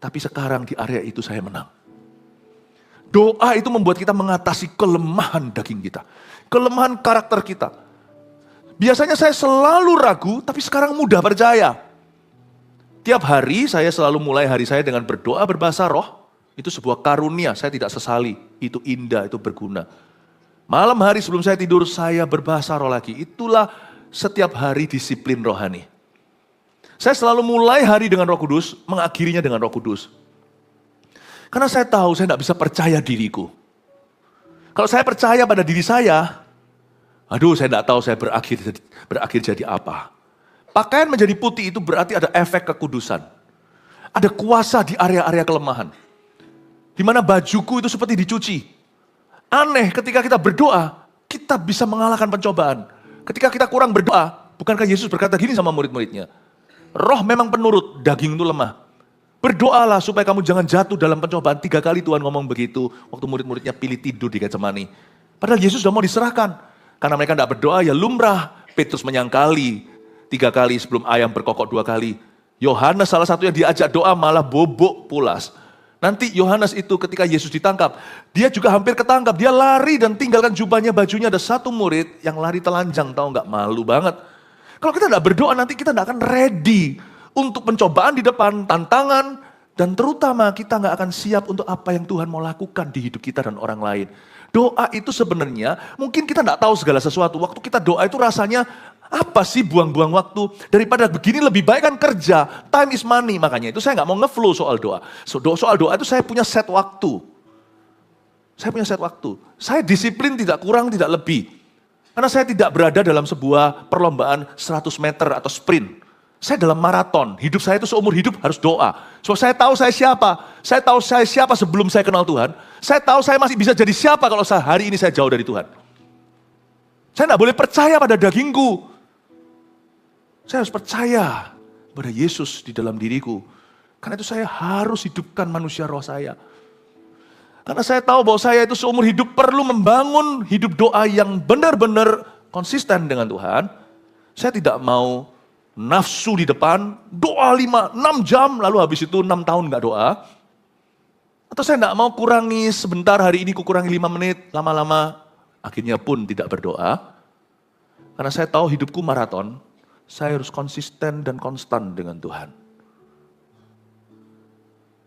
Tapi sekarang di area itu saya menang. Doa itu membuat kita mengatasi kelemahan daging kita. Kelemahan karakter kita. Biasanya saya selalu ragu tapi sekarang mudah percaya. Tiap hari saya selalu mulai hari saya dengan berdoa berbahasa roh. Itu sebuah karunia, saya tidak sesali. Itu indah, itu berguna. Malam hari sebelum saya tidur, saya berbahasa roh lagi. Itulah setiap hari disiplin rohani. Saya selalu mulai hari dengan Roh Kudus, mengakhirinya dengan Roh Kudus. Karena saya tahu saya tidak bisa percaya diriku. Kalau saya percaya pada diri saya, saya tidak tahu saya berakhir jadi apa. Pakaian menjadi putih itu berarti ada efek kekudusan. Ada kuasa di area-area kelemahan. Di mana bajuku itu seperti dicuci. Aneh ketika kita berdoa, kita bisa mengalahkan pencobaan. Ketika kita kurang berdoa, bukankah Yesus berkata gini sama murid-muridnya? Roh memang penurut, daging itu lemah. Berdoalah supaya kamu jangan jatuh dalam pencobaan. 3 kali Tuhan ngomong begitu, waktu murid-muridnya pilih tidur di Getsemani. Padahal Yesus sudah mau diserahkan. Karena mereka tidak berdoa, ya lumrah. Petrus menyangkali. 3 kali sebelum ayam berkokok 2 kali. Yohanes salah satu yang diajak doa malah bobok pulas. Nanti Yohanes itu ketika Yesus ditangkap, dia juga hampir ketangkap. Dia lari dan tinggalkan jubahnya, bajunya. Ada satu murid yang lari telanjang, tahu nggak? Malu banget. Kalau kita tidak berdoa nanti kita tidak akan ready untuk pencobaan di depan, tantangan. Dan terutama kita nggak akan siap untuk apa yang Tuhan mau lakukan di hidup kita dan orang lain. Doa itu sebenarnya, mungkin kita tidak tahu segala sesuatu. Waktu kita doa itu rasanya, apa sih buang-buang waktu? Daripada begini lebih baik kan kerja. Time is money, makanya itu saya nggak mau ngeflow soal doa. Soal doa itu saya punya set waktu. Saya punya set waktu. Saya disiplin tidak kurang, tidak lebih. Karena saya tidak berada dalam sebuah perlombaan 100 meter atau sprint. Saya dalam maraton. Hidup saya itu seumur hidup harus doa. Sebab saya tahu saya siapa. Saya tahu saya siapa sebelum saya kenal Tuhan. Saya tahu saya masih bisa jadi siapa kalau hari ini saya jauh dari Tuhan. Saya tidak boleh percaya pada dagingku. Saya harus percaya pada Yesus di dalam diriku. Karena itu saya harus hidupkan manusia roh saya. Karena saya tahu bahwa saya itu seumur hidup perlu membangun hidup doa yang benar-benar konsisten dengan Tuhan. Saya tidak mau nafsu di depan, doa 5, 6 jam, lalu habis itu 6 tahun gak doa. Atau saya tidak mau kurangi sebentar, hari ini kurangi 5 menit, lama-lama akhirnya pun tidak berdoa. Karena saya tahu hidupku maraton, saya harus konsisten dan konstan dengan Tuhan.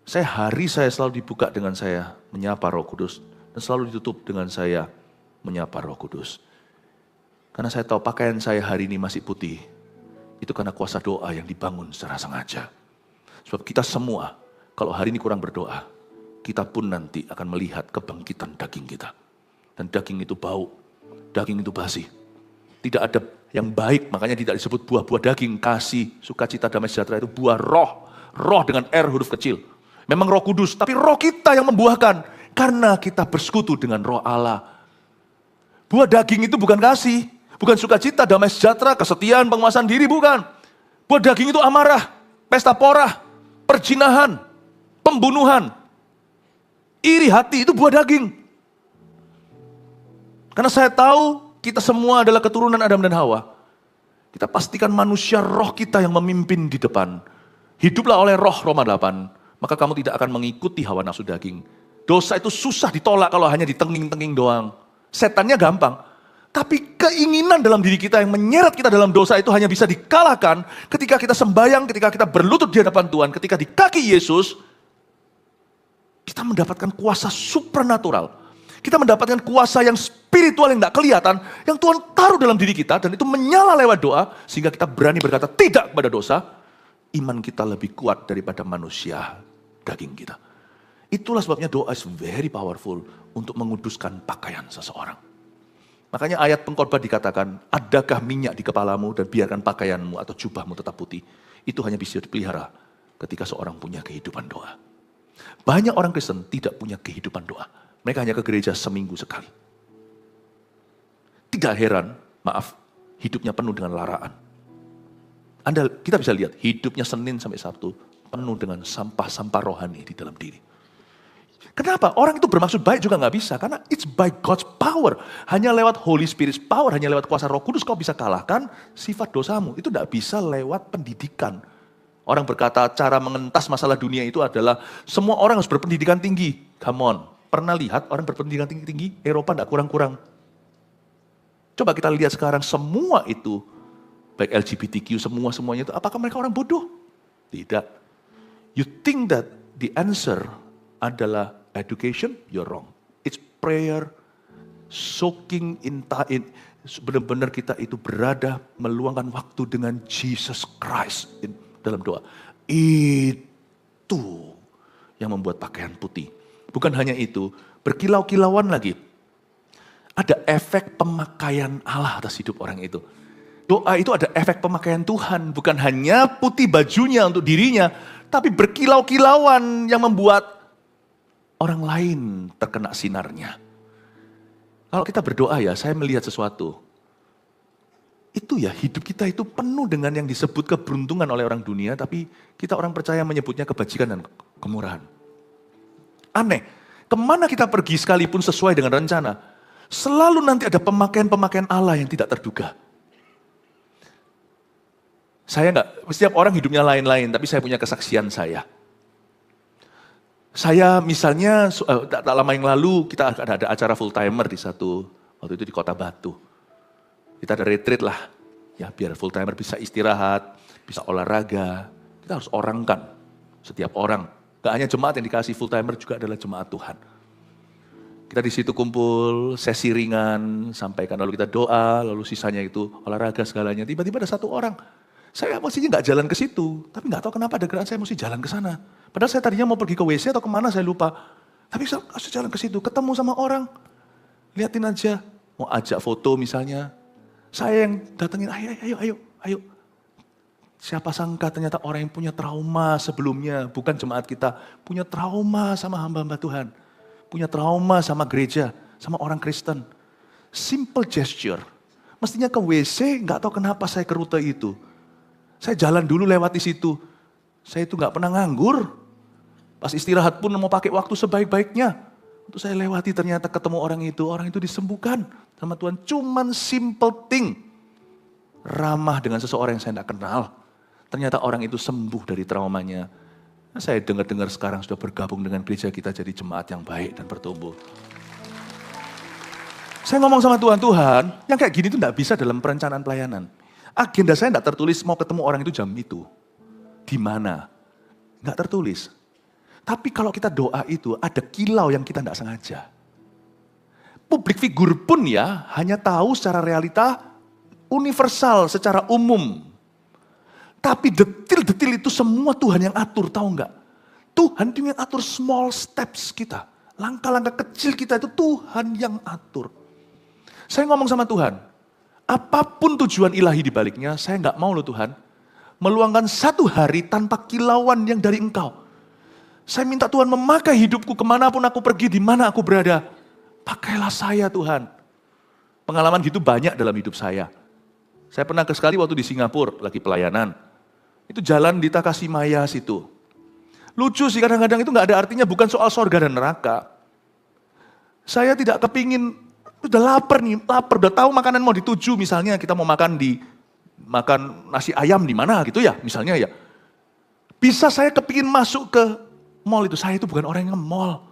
Hari saya selalu dibuka dengan saya menyapa Roh Kudus. Dan selalu ditutup dengan saya menyapa Roh Kudus. Karena saya tahu pakaian saya hari ini masih putih. Itu karena kuasa doa yang dibangun secara sengaja. Sebab kita semua, kalau hari ini kurang berdoa, kita pun nanti akan melihat kebangkitan daging kita. Dan daging itu bau, daging itu basi. Tidak ada yang baik, makanya tidak disebut buah-buah daging, kasih, sukacita, damai sejahtera, itu buah roh. Roh dengan R huruf kecil. Memang Roh Kudus, tapi roh kita yang membuahkan. Karena kita bersekutu dengan roh Allah. Buah daging itu bukan kasih, bukan sukacita, damai sejahtera, kesetiaan, penguasaan diri, bukan. Buah daging itu amarah, pesta porah, perzinahan, pembunuhan, iri hati, itu buah daging. Karena saya tahu kita semua adalah keturunan Adam dan Hawa. Kita pastikan manusia roh kita yang memimpin di depan. Hiduplah oleh roh, Roma 8. Maka kamu tidak akan mengikuti hawa nafsu daging. Dosa itu susah ditolak kalau hanya ditenging-tenging doang. Setannya gampang. Tapi keinginan dalam diri kita yang menyeret kita dalam dosa itu hanya bisa dikalahkan ketika kita sembahyang, ketika kita berlutut di hadapan Tuhan, ketika di kaki Yesus, kita mendapatkan kuasa supernatural. Kita mendapatkan kuasa yang spiritual yang tidak kelihatan, yang Tuhan taruh dalam diri kita, dan itu menyala lewat doa, sehingga kita berani berkata tidak kepada dosa. Iman kita lebih kuat daripada manusia daging kita. Itulah sebabnya doa is very powerful untuk menguduskan pakaian seseorang. Makanya ayat pengkhotbah dikatakan, adakah minyak di kepalamu dan biarkan pakaianmu atau jubahmu tetap putih. Itu hanya bisa dipelihara ketika seorang punya kehidupan doa. Banyak orang Kristen tidak punya kehidupan doa. Mereka hanya ke gereja seminggu sekali. Tidak heran, maaf, hidupnya penuh dengan laraan. Kita bisa lihat hidupnya Senin sampai Sabtu penuh dengan sampah-sampah rohani di dalam diri. Kenapa? Orang itu bermaksud baik juga nggak bisa. Karena it's by God's power. Hanya lewat Holy Spirit's power, hanya lewat kuasa Roh Kudus kau bisa kalahkan sifat dosamu. Itu tidak bisa lewat pendidikan. Orang berkata cara mengentas masalah dunia itu adalah semua orang harus berpendidikan tinggi. Come on. Pernah lihat orang berpendidikan tinggi-tinggi? Eropa tidak kurang-kurang. Coba kita lihat sekarang semua itu. Baik LGBTQ, semuanya itu, apakah mereka orang bodoh? Tidak. You think that the answer adalah education, you're wrong. It's prayer, soaking in, benar-benar kita itu berada, meluangkan waktu dengan Jesus Christ dalam doa. Itu yang membuat pakaian putih. Bukan hanya itu, berkilau-kilauan lagi. Ada efek pemakaian Allah atas hidup orang itu. Doa itu ada efek pemakaian Tuhan, bukan hanya putih bajunya untuk dirinya, tapi berkilau-kilauan yang membuat orang lain terkena sinarnya. Kalau kita berdoa ya, saya melihat sesuatu. Itu ya, hidup kita itu penuh dengan yang disebut keberuntungan oleh orang dunia, tapi kita orang percaya menyebutnya kebajikan dan kemurahan. Aneh, kemana kita pergi sekalipun sesuai dengan rencana, selalu nanti ada pemakaian-pemakaian Allah yang tidak terduga. Setiap orang hidupnya lain-lain, tapi saya punya kesaksian saya. Saya misalnya, tak lama yang lalu kita ada acara full timer waktu itu di Kota Batu. Kita ada retreat lah, ya biar full timer bisa istirahat, bisa olahraga. Kita harus orangkan setiap orang. Gak hanya jemaat yang dikasih full timer, juga adalah jemaat Tuhan. Kita di situ kumpul, sesi ringan, sampaikan, lalu kita doa, lalu sisanya itu olahraga segalanya. Tiba-tiba ada satu orang. Saya mestinya nggak jalan ke situ, tapi nggak tahu kenapa ada gerakan saya mesti jalan ke sana. Padahal saya tadinya mau pergi ke WC atau kemana saya lupa. Tapi saya jalan ke situ, ketemu sama orang, liatin aja, mau ajak foto misalnya, saya yang datengin, ayo. Siapa sangka ternyata orang yang punya trauma sebelumnya, bukan jemaat kita, punya trauma sama hamba-hamba Tuhan, punya trauma sama gereja, sama orang Kristen. Simple gesture. Mestinya ke WC, nggak tahu kenapa saya ke rute itu. Saya jalan dulu lewat di situ. Saya itu nggak pernah nganggur. Pas istirahat pun mau pakai waktu sebaik-baiknya. Untuk saya lewati ternyata ketemu orang itu disembuhkan sama Tuhan. Cuman simple thing. Ramah dengan seseorang yang saya tidak kenal. Ternyata orang itu sembuh dari traumanya. Nah, saya dengar-dengar sekarang sudah bergabung dengan gereja kita jadi jemaat yang baik dan bertumbuh. Saya ngomong sama Tuhan, yang kayak gini tuh tidak bisa dalam perencanaan pelayanan. Agenda saya tidak tertulis mau ketemu orang itu jam itu. Di mana? Nggak tertulis. Tapi kalau kita doa itu ada kilau yang kita tidak sengaja. Publik figur pun ya hanya tahu secara realita universal, secara umum. Tapi detil-detil itu semua Tuhan yang atur, tahu nggak? Tuhan itu yang atur small steps kita. Langkah-langkah kecil kita itu Tuhan yang atur. Saya ngomong sama Tuhan, apapun tujuan ilahi di baliknya, saya nggak mau loh Tuhan, meluangkan satu hari tanpa kilauan yang dari Engkau. Saya minta Tuhan memakai hidupku kemanapun aku pergi, di mana aku berada. Pakailah saya Tuhan. Pengalaman gitu banyak dalam hidup saya. Saya pernah sekali waktu di Singapura, lagi pelayanan. Itu jalan di Takashimaya situ. Lucu sih kadang-kadang itu gak ada artinya, bukan soal sorga dan neraka. Saya tidak kepingin, udah lapar, udah tahu makanan mau dituju. Misalnya kita mau makan nasi ayam di mana gitu ya, misalnya ya. Bisa saya kepingin masuk ke mall itu, saya itu bukan orang yang nge-mall.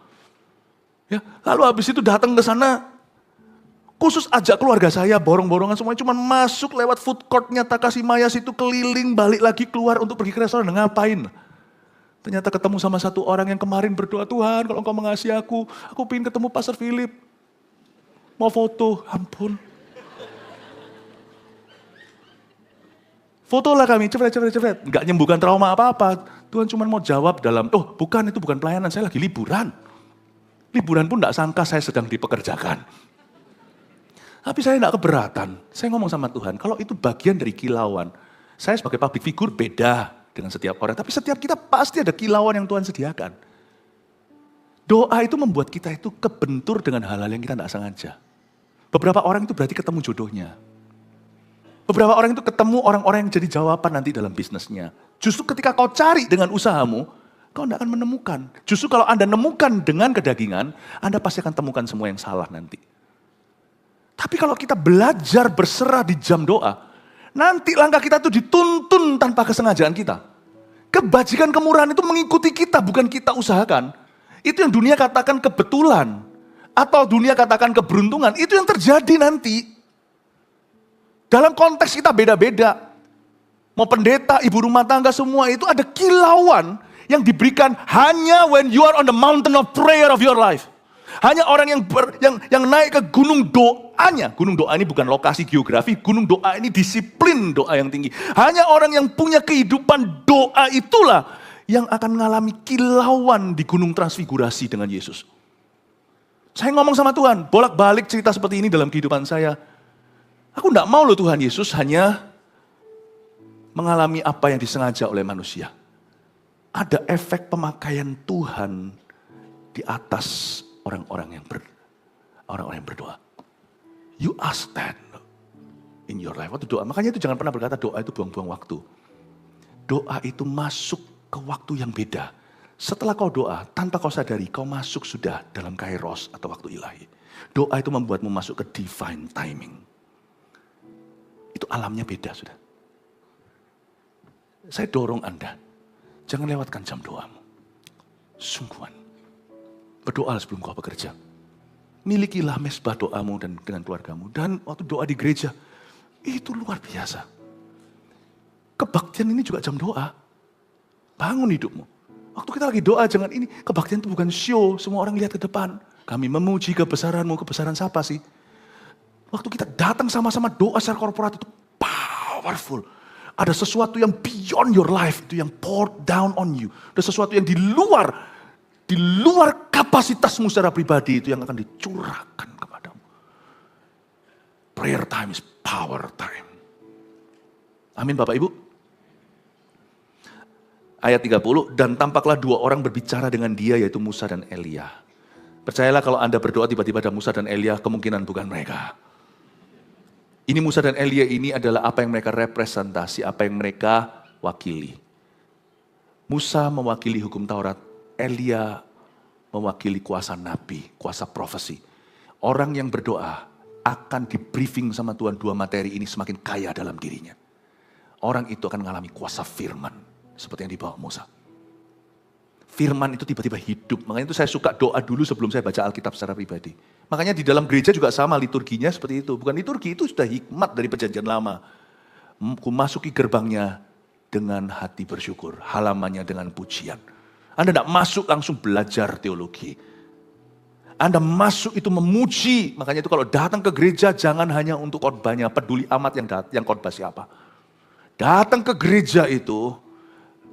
Ya, lalu habis itu datang ke sana, khusus ajak keluarga saya, borong-borongan semuanya, cuma masuk lewat food courtnya Takashimaya situ, keliling, balik lagi keluar untuk pergi ke restoran, ngapain? Ternyata ketemu sama satu orang yang kemarin berdoa, Tuhan kalau Engkau mengasihi aku pengen ketemu Pastor Philip. Mau foto, ampun. Fotolah kami, cepet. Enggak nyembuhkan trauma apa-apa. Tuhan cuma mau jawab dalam, bukan, itu bukan pelayanan, saya lagi liburan. Liburan pun enggak sangka saya sedang dipekerjakan. Tapi saya tidak keberatan. Saya ngomong sama Tuhan, kalau itu bagian dari kilauan. Saya sebagai public figure beda dengan setiap orang. Tapi setiap kita pasti ada kilauan yang Tuhan sediakan. Doa itu membuat kita itu kebentur dengan hal-hal yang kita tidak sengaja. Beberapa orang itu berarti ketemu jodohnya. Beberapa orang itu ketemu orang-orang yang jadi jawaban nanti dalam bisnisnya. Justru ketika kau cari dengan usahamu, kau tidak akan menemukan. Justru kalau Anda nemukan dengan kedagingan, Anda pasti akan temukan semua yang salah nanti. Tapi kalau kita belajar berserah di jam doa, nanti langkah kita itu dituntun tanpa kesengajaan kita. Kebajikan kemurahan itu mengikuti kita, bukan kita usahakan. Itu yang dunia katakan kebetulan. Atau dunia katakan keberuntungan, itu yang terjadi nanti. Dalam konteks kita beda-beda. Mau pendeta, ibu rumah tangga, semua itu ada kilauan yang diberikan hanya when you are on the mountain of prayer of your life. Hanya orang yang naik ke gunung doanya. Gunung doa ini bukan lokasi geografi, gunung doa ini disiplin doa yang tinggi. Hanya orang yang punya kehidupan doa itulah yang akan mengalami kilauan di gunung transfigurasi dengan Yesus. Saya ngomong sama Tuhan, bolak-balik cerita seperti ini dalam kehidupan saya. Aku tidak mau loh Tuhan Yesus hanya mengalami apa yang disengaja oleh manusia. Ada efek pemakaian Tuhan di atas orang-orang yang berdoa. You ask that in your life. Waktu doa, makanya itu jangan pernah berkata doa itu buang-buang waktu. Doa itu masuk ke waktu yang beda. Setelah kau doa, tanpa kau sadari, kau masuk sudah dalam kairos atau waktu ilahi. Doa itu membuatmu masuk ke divine timing. Itu alamnya beda sudah. Saya dorong Anda, jangan lewatkan jam doamu. Sungguhan. Berdoa sebelum kau bekerja. Milikilah mesbah doamu dan dengan keluargamu. Dan waktu doa di gereja, itu luar biasa. Kebaktian ini juga jam doa. Bangun hidupmu. Waktu kita lagi doa, jangan ini. Kebaktian itu bukan show, semua orang lihat ke depan. Kami memuji kebesaranmu, kebesaran siapa sih? Waktu kita datang sama-sama doa secara korporat itu powerful. Ada sesuatu yang beyond your life, itu yang poured down on you. Ada sesuatu yang di luar kapasitasmu secara pribadi itu yang akan dicurahkan kepadamu. Prayer time is power time. Amin Bapak Ibu. Ayat 30, dan tampaklah dua orang berbicara dengan dia, yaitu Musa dan Elia. Percayalah kalau Anda berdoa tiba-tiba ada Musa dan Elia, kemungkinan bukan mereka. Ini Musa dan Elia ini adalah apa yang mereka representasi, apa yang mereka wakili. Musa mewakili hukum Taurat, Elia mewakili kuasa nabi, kuasa profesi. Orang yang berdoa akan di briefing sama Tuhan, dua materi ini semakin kaya dalam dirinya. Orang itu akan mengalami kuasa firman, seperti yang dibawa Musa. Firman itu tiba-tiba hidup, makanya itu saya suka doa dulu sebelum saya baca Alkitab secara pribadi. Makanya di dalam gereja juga sama liturginya seperti itu. Bukan liturgi, itu sudah hikmat dari perjanjian lama. Ku masuki gerbangnya dengan hati bersyukur, halamannya dengan pujian. Anda tidak masuk langsung belajar teologi. Anda masuk itu memuji, makanya itu kalau datang ke gereja jangan hanya untuk khotbahnya, peduli amat yang khotbah siapa. Datang ke gereja itu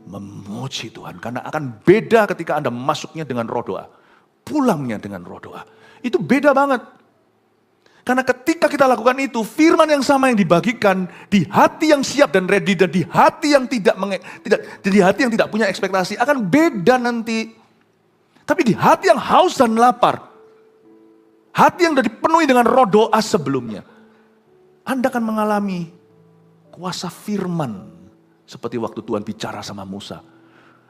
memuji Tuhan, karena akan beda ketika Anda masuknya dengan roh doa, pulangnya dengan roh doa. Itu beda banget. Karena ketika kita lakukan itu, firman yang sama yang dibagikan di hati yang siap dan ready, dan di hati yang tidak punya ekspektasi akan beda nanti. Tapi di hati yang haus dan lapar, hati yang sudah dipenuhi dengan roh doa sebelumnya, Anda akan mengalami kuasa firman seperti waktu Tuhan bicara sama Musa.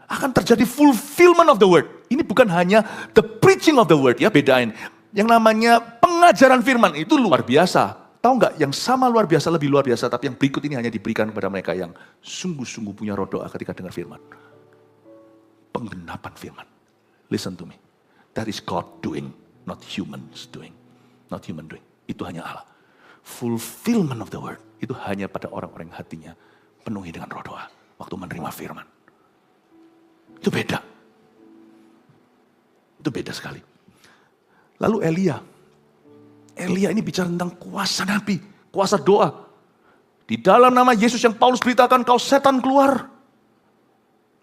Akan terjadi fulfillment of the word. Ini bukan hanya the preaching of the word, ya, bedain. Yang namanya pengajaran firman itu luar biasa. Tahu nggak, yang sama luar biasa, lebih luar biasa, tapi yang berikut ini hanya diberikan kepada mereka yang sungguh-sungguh punya roh doa ketika dengar firman. Penggenapan firman. Listen to me. That is God doing, not humans doing. Not human doing. Itu hanya Allah. Fulfillment of the word itu hanya pada orang-orang yang hatinya penuhi dengan roh doa waktu menerima firman. Itu beda. Itu beda sekali. Lalu Elia ini bicara tentang kuasa nabi, kuasa doa. Di dalam nama Yesus yang Paulus beritakan, kau setan keluar.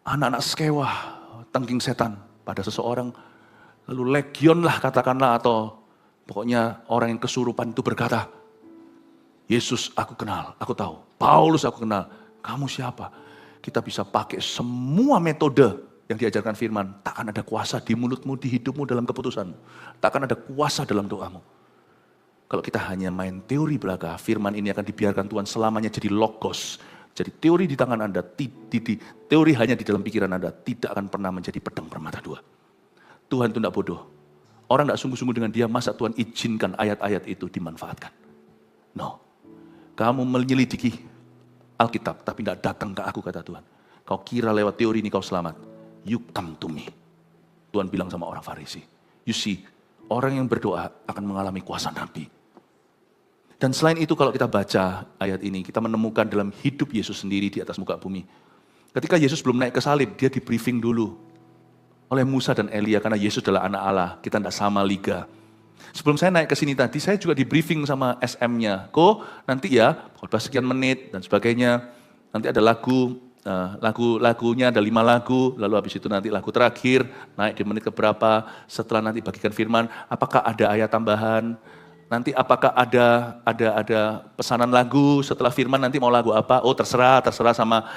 Anak-anak sekewa, tengking setan pada seseorang. Lalu legion lah katakanlah, atau pokoknya orang yang kesurupan itu berkata, Yesus aku kenal, aku tahu. Paulus aku kenal. Kamu siapa? Kita bisa pakai semua metode yang diajarkan firman. Takkan ada kuasa di mulutmu, di hidupmu, dalam keputusanmu. Takkan ada kuasa dalam doamu. Kalau kita hanya main teori belaka, firman ini akan dibiarkan Tuhan selamanya jadi logos. Jadi teori di tangan Anda, teori hanya di dalam pikiran Anda, tidak akan pernah menjadi pedang bermata dua. Tuhan itu tidak bodoh. Orang tidak sungguh-sungguh dengan dia, masa Tuhan izinkan ayat-ayat itu dimanfaatkan? No. Kamu menyelidiki Alkitab, tapi tidak datang ke aku, kata Tuhan. Kau kira lewat teori ini kau selamat. You come to me. Tuhan bilang sama orang Farisi. You see, orang yang berdoa akan mengalami kuasa nabi. Dan selain itu kalau kita baca ayat ini, kita menemukan dalam hidup Yesus sendiri di atas muka bumi. Ketika Yesus belum naik ke salib, dia di briefing dulu oleh Musa dan Elia, karena Yesus adalah anak Allah, kita tidak sama liga. Sebelum saya naik ke sini tadi, saya juga di briefing sama SM-nya. Nanti ya, khotbah sekian menit dan sebagainya. Nanti ada lagunya ada 5 lagu, lalu habis itu nanti lagu terakhir, naik di menit keberapa, setelah nanti bagikan firman, apakah ada ayat tambahan, nanti apakah ada pesanan lagu, setelah firman nanti mau lagu apa, terserah sama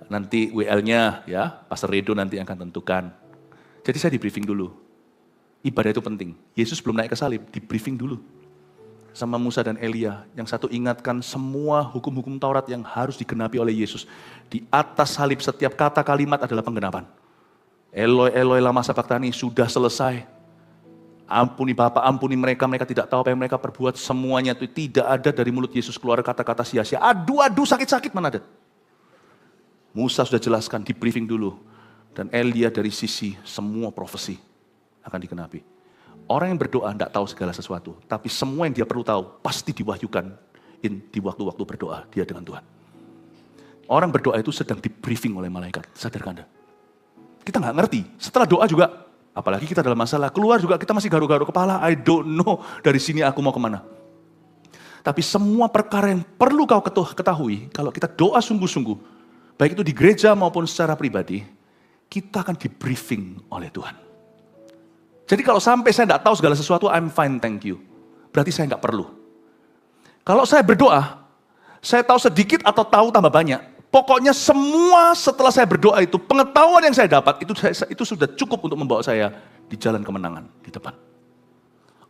nanti WL-nya, ya, Pastor Redo nanti yang akan tentukan. Jadi saya di briefing dulu. Ibadah itu penting. Yesus belum naik ke salib, di briefing dulu. Sama Musa dan Elia. Yang satu ingatkan semua hukum-hukum Taurat yang harus digenapi oleh Yesus. Di atas salib setiap kata kalimat adalah penggenapan. Eloi, Eloi lama sabachthani, sudah selesai. Ampuni Bapa, ampuni mereka, mereka tidak tahu apa yang mereka perbuat. Semuanya itu tidak ada dari mulut Yesus keluar kata-kata sia-sia. Aduh, sakit-sakit mana ada. Musa sudah jelaskan, di briefing dulu. Dan Elia dari sisi semua profesi akan dikenapi. Orang yang berdoa tidak tahu segala sesuatu, tapi semua yang dia perlu tahu pasti diwahyukan di waktu-waktu berdoa dia dengan Tuhan. Orang berdoa itu sedang di briefing oleh malaikat, sadarkan Anda. Kita nggak ngerti, setelah doa juga, apalagi kita dalam masalah, keluar juga kita masih garu-garu kepala, I don't know dari sini aku mau kemana. Tapi semua perkara yang perlu kau ketahui, kalau kita doa sungguh-sungguh, baik itu di gereja maupun secara pribadi, kita akan di briefing oleh Tuhan. Jadi kalau sampai saya tidak tahu segala sesuatu, I'm fine, thank you. Berarti saya nggak perlu. Kalau saya berdoa, saya tahu sedikit atau tahu tambah banyak. Pokoknya semua setelah saya berdoa itu, pengetahuan yang saya dapat, itu sudah cukup untuk membawa saya di jalan kemenangan di depan.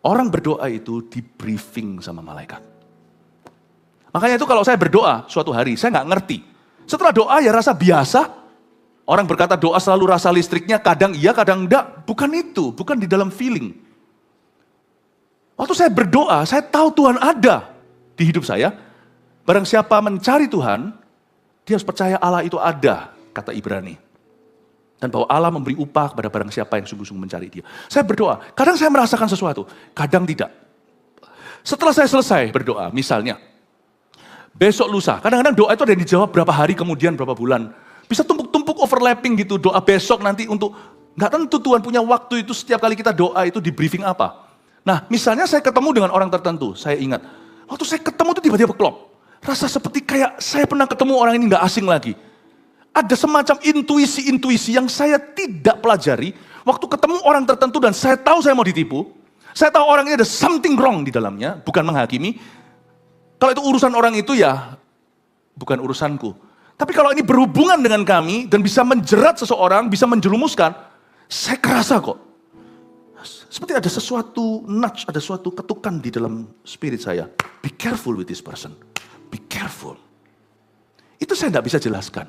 Orang berdoa itu di briefing sama malaikat. Makanya itu kalau saya berdoa suatu hari, saya nggak ngerti. Setelah doa ya rasa biasa. Orang berkata doa selalu rasa listriknya, kadang iya, kadang enggak. Bukan itu, bukan di dalam feeling. Waktu saya berdoa, saya tahu Tuhan ada di hidup saya. Barang siapa mencari Tuhan, dia harus percaya Allah itu ada, kata Ibrani. Dan bahwa Allah memberi upah kepada barang siapa yang sungguh-sungguh mencari dia. Saya berdoa, kadang saya merasakan sesuatu, kadang tidak. Setelah saya selesai berdoa, misalnya, besok lusa, kadang-kadang doa itu ada yang dijawab berapa hari kemudian, berapa bulan. Bisa tumpuk-tumpuk overlapping gitu, doa besok nanti untuk, nggak tentu Tuhan punya waktu itu setiap kali kita doa itu di briefing apa. Nah misalnya saya ketemu dengan orang tertentu, saya ingat, waktu saya ketemu itu tiba-tiba klop. Rasa seperti kayak saya pernah ketemu orang ini nggak asing lagi. Ada semacam intuisi-intuisi yang saya tidak pelajari, waktu ketemu orang tertentu dan saya tahu saya mau ditipu, saya tahu orang ini ada something wrong di dalamnya, bukan menghakimi. Kalau itu urusan orang itu ya, bukan urusanku. Tapi kalau ini berhubungan dengan kami dan bisa menjerat seseorang, bisa menjerumuskan, saya kerasa kok. Seperti ada sesuatu nudge, ada suatu ketukan di dalam spirit saya. Be careful with this person. Be careful. Itu saya tidak bisa jelaskan.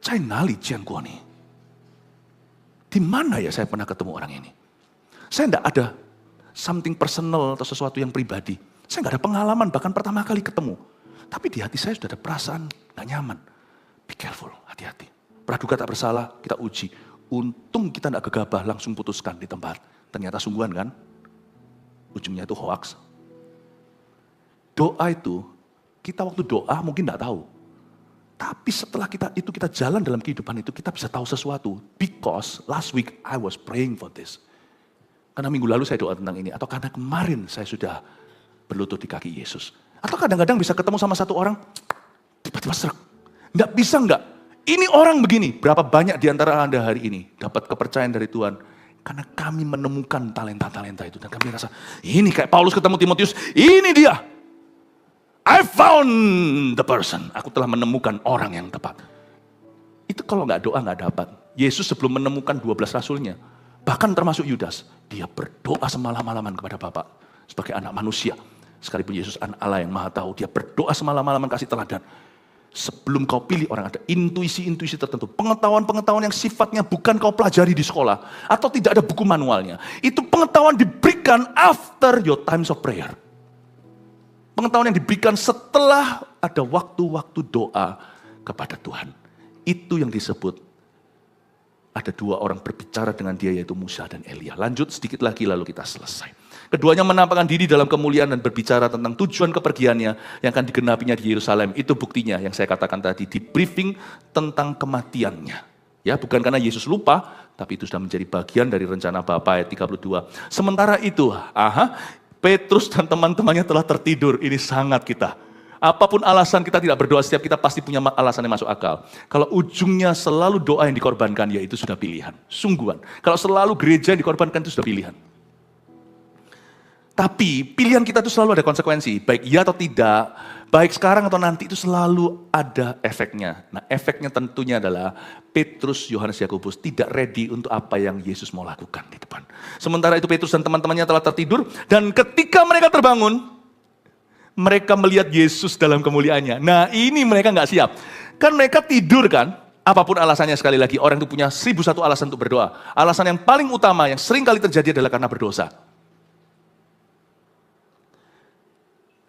Saya nali Jian Kuani. Di mana ya saya pernah ketemu orang ini? Saya tidak ada something personal atau sesuatu yang pribadi. Saya nggak ada pengalaman, bahkan pertama kali ketemu. Tapi di hati saya sudah ada perasaan nggak nyaman. Be careful, hati-hati. Praduga tak bersalah, kita uji. Untung kita tidak gegabah, langsung putuskan di tempat. Ternyata sungguhan kan? Ujungnya itu hoax. Doa itu, kita waktu doa mungkin tidak tahu. Tapi setelah kita jalan dalam kehidupan itu, kita bisa tahu sesuatu. Because last week I was praying for this. Karena minggu lalu saya doa tentang ini. Atau karena kemarin saya sudah berlutut di kaki Yesus. Atau kadang-kadang bisa ketemu sama satu orang, tiba-tiba serak. Nggak bisa nggak? Ini orang begini. Berapa banyak di antara Anda hari ini dapat kepercayaan dari Tuhan. Karena kami menemukan talenta-talenta itu. Dan kami rasa, ini kayak Paulus ketemu Timotius, ini dia. I found the person. Aku telah menemukan orang yang tepat. Itu kalau nggak doa nggak dapat. Yesus sebelum menemukan 12 rasulnya, bahkan termasuk Yudas, dia berdoa semalam-malaman kepada Bapa sebagai anak manusia. Sekalipun Yesus anak Allah yang maha tahu, dia berdoa semalam-malaman kasih teladan. Sebelum kau pilih orang, ada intuisi-intuisi tertentu. Pengetahuan-pengetahuan yang sifatnya bukan kau pelajari di sekolah. Atau tidak ada buku manualnya. Itu pengetahuan diberikan after your times of prayer. Pengetahuan yang diberikan setelah ada waktu-waktu doa kepada Tuhan. Itu yang disebut ada dua orang berbicara dengan dia, yaitu Musa dan Elia. Lanjut sedikit lagi lalu kita selesai. Keduanya menampakkan diri dalam kemuliaan dan berbicara tentang tujuan kepergiannya yang akan digenapinya di Yerusalem. Itu buktinya yang saya katakan tadi, di briefing tentang kematiannya. Ya, bukan karena Yesus lupa, tapi itu sudah menjadi bagian dari rencana Bapa ayat 32. Sementara itu, Petrus dan teman-temannya telah tertidur. Ini sangat kita. Apapun alasan kita tidak berdoa, setiap kita pasti punya alasan yang masuk akal. Kalau ujungnya selalu doa yang dikorbankan, ya itu sudah pilihan. Sungguhan. Kalau selalu gereja yang dikorbankan, itu sudah pilihan. Tapi pilihan kita itu selalu ada konsekuensi, baik iya atau tidak, baik sekarang atau nanti, itu selalu ada efeknya. Nah, efeknya tentunya adalah Petrus, Yohanes, Yakobus tidak ready untuk apa yang Yesus mau lakukan di depan. Sementara itu Petrus dan teman-temannya telah tertidur, dan ketika mereka terbangun, mereka melihat Yesus dalam kemuliaannya. Nah, ini mereka nggak siap. Kan mereka tidur kan, apapun alasannya, sekali lagi, orang itu punya 1001 alasan untuk berdoa. Alasan yang paling utama yang sering kali terjadi adalah karena berdosa.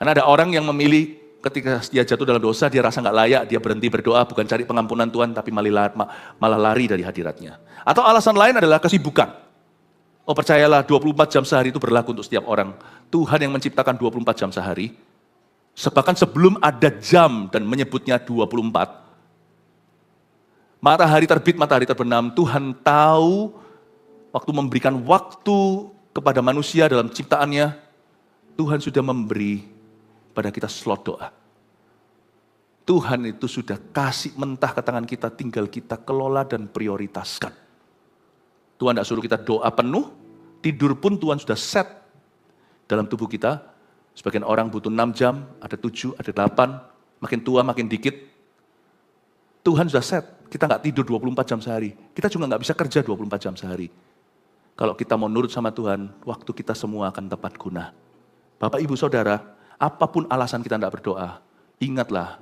Karena ada orang yang memilih ketika dia jatuh dalam dosa, dia rasa nggak layak, dia berhenti berdoa, bukan cari pengampunan Tuhan, tapi malah lari dari hadiratnya. Atau alasan lain adalah kesibukan. Oh percayalah, 24 jam sehari itu berlaku untuk setiap orang. Tuhan yang menciptakan 24 jam sehari, bahkan sebelum ada jam dan menyebutnya 24. Matahari terbit, matahari terbenam, Tuhan tahu waktu memberikan waktu kepada manusia dalam ciptaannya, Tuhan sudah memberi pada kita slot doa. Tuhan itu sudah kasih mentah ke tangan kita, tinggal kita kelola dan prioritaskan. Tuhan tidak suruh kita doa penuh, Tidur pun Tuhan sudah set dalam tubuh kita. Sebagian orang butuh 6 jam, ada 7, ada 8, makin tua makin dikit. Tuhan sudah set, kita nggak tidur 24 jam sehari. Kita juga nggak bisa kerja 24 jam sehari. Kalau kita mau nurut sama Tuhan, waktu kita semua akan tepat guna. Bapak, Ibu, Saudara, apapun alasan kita tidak berdoa, ingatlah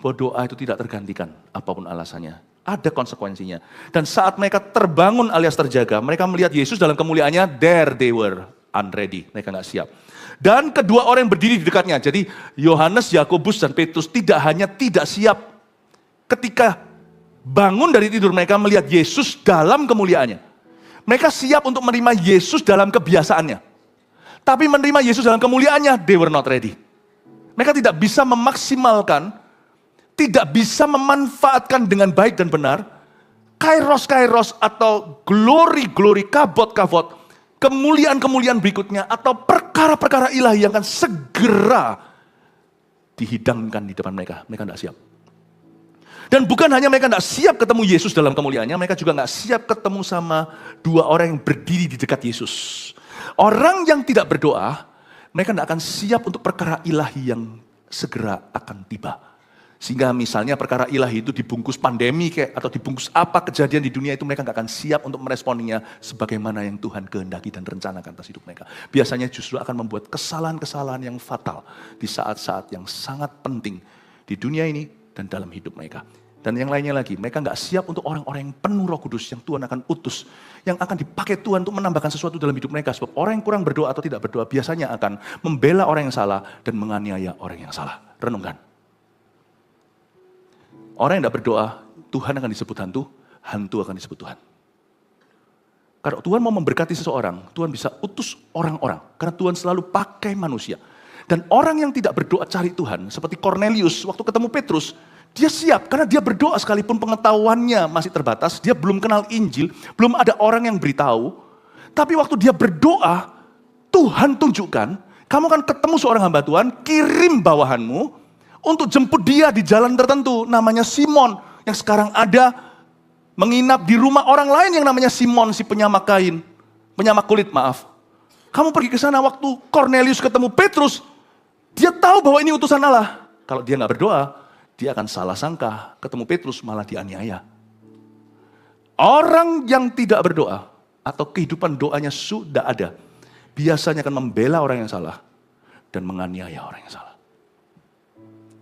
bahwa doa itu tidak tergantikan apapun alasannya. Ada konsekuensinya. Dan saat mereka terbangun alias terjaga, mereka melihat Yesus dalam kemuliaannya, there they were unready. Mereka nggak siap. Dan kedua orang yang berdiri di dekatnya, jadi Yohanes, Yakobus, dan Petrus tidak hanya tidak siap ketika bangun dari tidur mereka melihat Yesus dalam kemuliaannya. Mereka siap untuk menerima Yesus dalam kebiasaannya. Tapi menerima Yesus dalam kemuliaannya, they were not ready. Mereka tidak bisa memaksimalkan, tidak bisa memanfaatkan dengan baik dan benar, kairos atau glory, kabot, kemuliaan berikutnya, atau perkara-perkara ilahi yang akan segera dihidangkan di depan mereka. Mereka tidak siap. Dan bukan hanya mereka tidak siap ketemu Yesus dalam kemuliaannya, mereka juga tidak siap ketemu sama dua orang yang berdiri di dekat Yesus. Orang yang tidak berdoa, mereka tidak akan siap untuk perkara ilahi yang segera akan tiba. Sehingga misalnya perkara ilahi itu dibungkus pandemi atau dibungkus apa kejadian di dunia itu, mereka nggak akan siap untuk meresponinya sebagaimana yang Tuhan kehendaki dan rencanakan atas hidup mereka. Biasanya justru akan membuat kesalahan-kesalahan yang fatal di saat-saat yang sangat penting di dunia ini dan dalam hidup mereka. Dan yang lainnya lagi, mereka nggak siap untuk orang-orang yang penuh Roh Kudus yang Tuhan akan utus, yang akan dipakai Tuhan untuk menambahkan sesuatu dalam hidup mereka. Sebab orang yang kurang berdoa atau tidak berdoa biasanya akan membela orang yang salah dan menganiaya orang yang salah. Renungkan. Orang yang tidak berdoa, Tuhan akan disebut hantu, hantu akan disebut Tuhan. Kalau Tuhan mau memberkati seseorang, Tuhan bisa utus orang-orang. Karena Tuhan selalu pakai manusia. Dan orang yang tidak berdoa cari Tuhan, seperti Cornelius waktu ketemu Petrus, dia siap karena dia berdoa sekalipun pengetahuannya masih terbatas, dia belum kenal Injil, belum ada orang yang beritahu. Tapi waktu dia berdoa, Tuhan tunjukkan, kamu akan ketemu seorang hamba Tuhan, kirim bawahanmu untuk jemput dia di jalan tertentu, namanya Simon, yang sekarang ada menginap di rumah orang lain yang namanya Simon, si penyamak kain, penyamak kulit, maaf. Kamu pergi ke sana waktu Cornelius ketemu Petrus, dia tahu bahwa ini utusan Allah. Kalau dia nggak berdoa, dia akan salah sangka, ketemu Petrus malah dianiaya. Orang yang tidak berdoa, atau kehidupan doanya sudah ada, biasanya akan membela orang yang salah, dan menganiaya orang yang salah.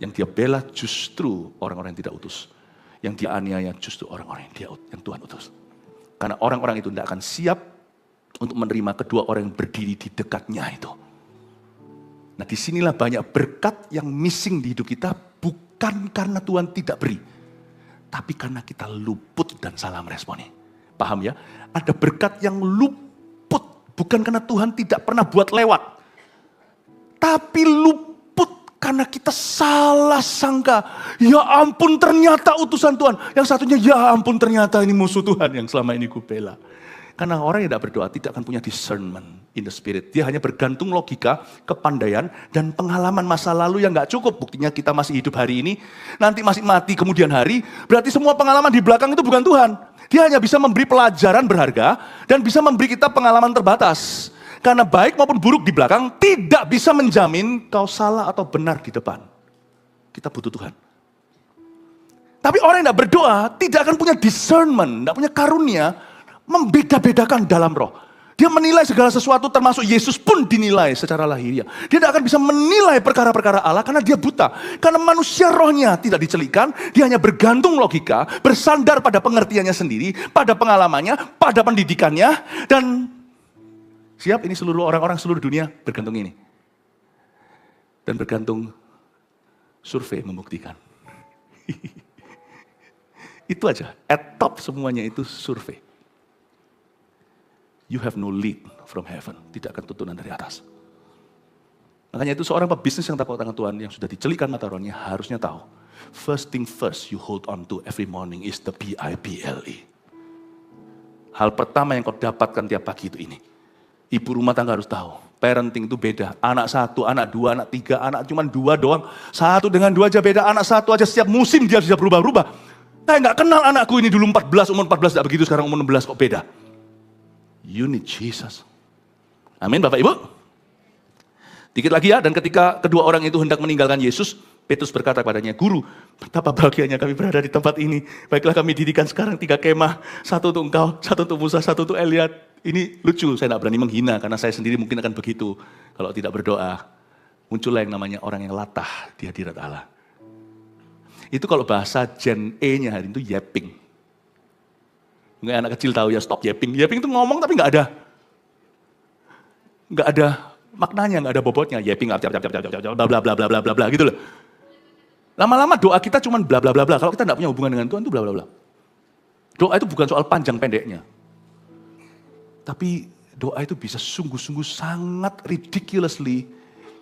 Yang dia bela justru orang-orang yang tidak utus. Yang dia aniaya justru orang-orang yang Tuhan utus. Karena orang-orang itu tidak akan siap untuk menerima kedua orang yang berdiri di dekatnya itu. Nah, disinilah banyak berkat yang missing di hidup kita, bukan karena Tuhan tidak beri, tapi karena kita luput dan salah meresponi. Paham ya? Ada berkat yang luput, bukan karena Tuhan tidak pernah buat lewat, tapi luput karena kita salah sangka. Ya ampun, ternyata utusan Tuhan. Yang satunya, ya ampun, ternyata ini musuh Tuhan yang selama ini ku bela. Karena orang yang tidak berdoa tidak akan punya discernment in the spirit. Dia hanya bergantung logika, kepandaian, dan pengalaman masa lalu yang gak cukup. Buktinya kita masih hidup hari ini, nanti masih mati kemudian hari. Berarti semua pengalaman di belakang itu bukan Tuhan. Dia hanya bisa memberi pelajaran berharga dan bisa memberi kita pengalaman terbatas. Karena baik maupun buruk di belakang tidak bisa menjamin kau salah atau benar di depan. Kita butuh Tuhan. Tapi orang yang tidak berdoa tidak akan punya discernment, tidak punya karunia, membeda-bedakan dalam roh. Dia menilai segala sesuatu termasuk Yesus pun dinilai secara lahiriah. Dia tidak akan bisa menilai perkara-perkara Allah karena dia buta. Karena manusia rohnya tidak dicelikan, dia hanya bergantung logika, bersandar pada pengertiannya sendiri, pada pengalamannya, pada pendidikannya, dan siap ini seluruh orang-orang seluruh dunia bergantung ini. Dan bergantung survei membuktikan. Itu aja, at top semuanya itu survei. You have no lead from heaven. Tidak akan tuntunan dari atas. Makanya itu seorang pebisnis yang takut akan Tuhan, yang sudah dicelikan mata rohnya, harusnya tahu. First thing first you hold on to every morning is the Bible. Hal pertama yang kau dapatkan tiap pagi itu ini. Ibu rumah tangga harus tahu. Parenting itu beda. Anak satu, anak dua, anak tiga, anak cuma dua doang. Satu dengan dua aja beda. Anak satu aja setiap musim dia bisa berubah-ubah. Saya nggak kenal anakku ini dulu 14, umur 14 tidak begitu, sekarang umur 16 kok beda. You need Jesus. Amin Bapak Ibu. Dikit lagi ya, dan ketika kedua orang itu hendak meninggalkan Yesus, Petrus berkata kepadanya, Guru, betapa bahagianya kami berada di tempat ini. Baiklah kami dirikan sekarang 3 kemah, satu untuk engkau, satu untuk Musa, satu untuk Elia. Ini lucu, saya tidak berani menghina karena saya sendiri mungkin akan begitu kalau tidak berdoa. Muncullah yang namanya orang yang latah di hadirat Allah. Itu kalau bahasa Gen E-nya hari itu yapping. Mungkin anak kecil tahu ya, stop yapping. Yapping itu ngomong tapi nggak ada maknanya, nggak ada bobotnya. Yapping, bla bla bla bla bla bla gitu loh. Lama-lama doa kita cuma bla bla bla bla. Kalau kita tidak punya hubungan dengan Tuhan itu bla bla bla. Doa itu bukan soal panjang pendeknya. Tapi doa itu bisa sungguh-sungguh sangat ridiculously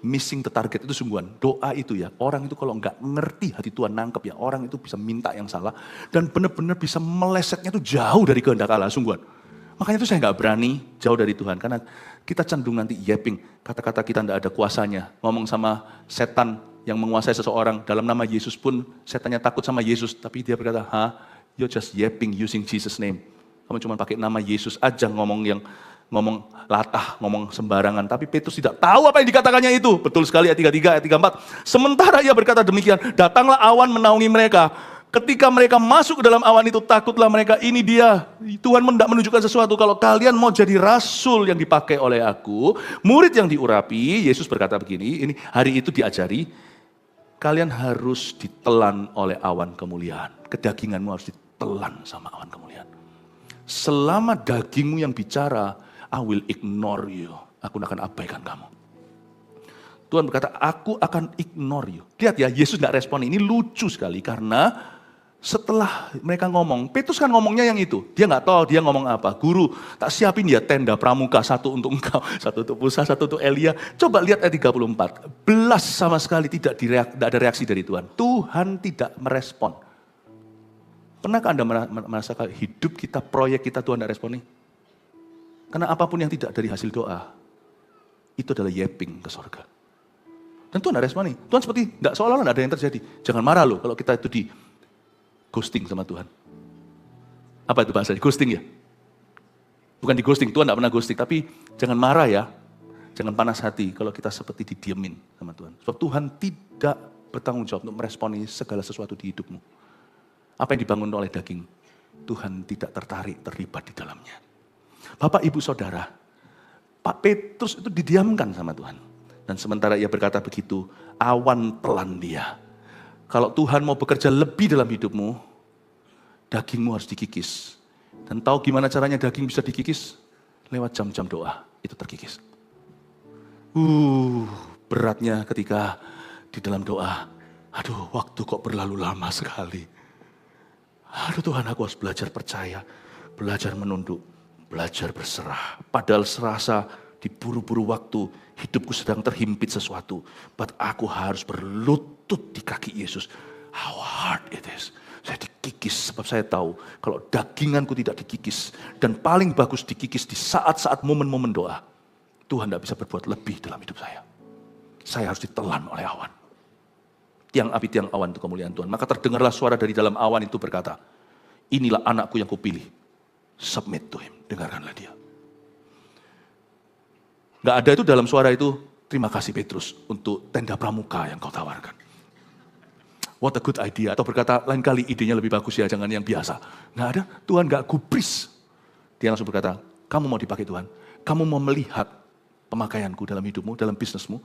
missing the target, itu sungguhan. Doa itu ya, orang itu kalau nggak ngerti hati Tuhan nangkep ya, orang itu bisa minta yang salah dan benar-benar bisa melesetnya itu jauh dari kehendak Allah, sungguhan. Makanya itu saya nggak berani jauh dari Tuhan, karena kita cenderung nanti yapping, kata-kata kita nggak ada kuasanya. Ngomong sama setan yang menguasai seseorang, dalam nama Yesus pun setannya takut sama Yesus, tapi dia berkata, you're just yapping using Jesus name. Kamu cuma pakai nama Yesus aja ngomong latah, ngomong sembarangan. Tapi Petrus tidak tahu apa yang dikatakannya itu. Betul sekali ayat 33, ayat 34. Sementara ia berkata demikian, datanglah awan menaungi mereka. Ketika mereka masuk ke dalam awan itu, takutlah mereka, ini dia. Tuhan hendak menunjukkan sesuatu, kalau kalian mau jadi rasul yang dipakai oleh aku, murid yang diurapi, Yesus berkata begini, ini hari itu diajari, kalian harus ditelan oleh awan kemuliaan. Kedaginganmu harus ditelan sama awan kemuliaan. Selama dagingmu yang bicara, I will ignore you. Aku akan abaikan kamu. Tuhan berkata, aku akan ignore you. Lihat ya, Yesus gak respon. Ini lucu sekali karena setelah mereka ngomong, Petrus kan ngomongnya yang itu. Dia gak tahu dia ngomong apa. Guru, tak siapin ya tenda pramuka, satu untuk engkau, satu untuk Musa, satu untuk Elia. Coba lihat ayat 34. Belas sama sekali tidak ada reaksi dari Tuhan. Tuhan tidak merespon. Pernahkah Anda merasakan hidup kita, proyek kita Tuhan tidak responi? Karena apapun yang tidak dari hasil doa, itu adalah yapping ke surga. Dan Tuhan tidak responi. Tuhan seperti tidak seolah-olah tidak ada yang terjadi. Jangan marah loh kalau kita itu di ghosting sama Tuhan. Apa itu bahasanya? Ghosting ya? Bukan di ghosting, Tuhan tidak pernah ghosting. Tapi jangan marah ya. Jangan panas hati kalau kita seperti didiemin sama Tuhan. Sebab Tuhan tidak bertanggung jawab untuk meresponi segala sesuatu di hidupmu. Apa yang dibangun oleh daging, Tuhan tidak terlibat di dalamnya. Bapak, Ibu, Saudara, Pak Petrus itu didiamkan sama Tuhan. Dan sementara ia berkata begitu, awan telan dia. Kalau Tuhan mau bekerja lebih dalam hidupmu, dagingmu harus dikikis. Dan tahu gimana caranya daging bisa dikikis? Lewat jam-jam doa, itu terkikis. Beratnya ketika di dalam doa, aduh waktu kok berlalu lama sekali. Aduh Tuhan, aku harus belajar percaya, belajar menunduk, belajar berserah. Padahal serasa di buru-buru waktu, hidupku sedang terhimpit sesuatu. But aku harus berlutut di kaki Yesus. How hard it is. Saya dikikis sebab saya tahu kalau daginganku tidak dikikis. Dan paling bagus dikikis di saat-saat momen-momen doa. Tuhan tidak bisa berbuat lebih dalam hidup saya. Saya harus ditelan oleh awan. Tiang api, tiang awan itu kemuliaan Tuhan. Maka terdengarlah suara dari dalam awan itu berkata, inilah anakku yang kupilih. Submit to him. Dengarkanlah dia. Gak ada itu dalam suara itu, terima kasih Petrus untuk tenda pramuka yang kau tawarkan. What a good idea. Atau berkata, lain kali idenya lebih bagus ya, jangan yang biasa. Gak ada, Tuhan gak gubris. Dia langsung berkata, kamu mau dipakai Tuhan. Kamu mau melihat pemakaianku dalam hidupmu, dalam bisnismu,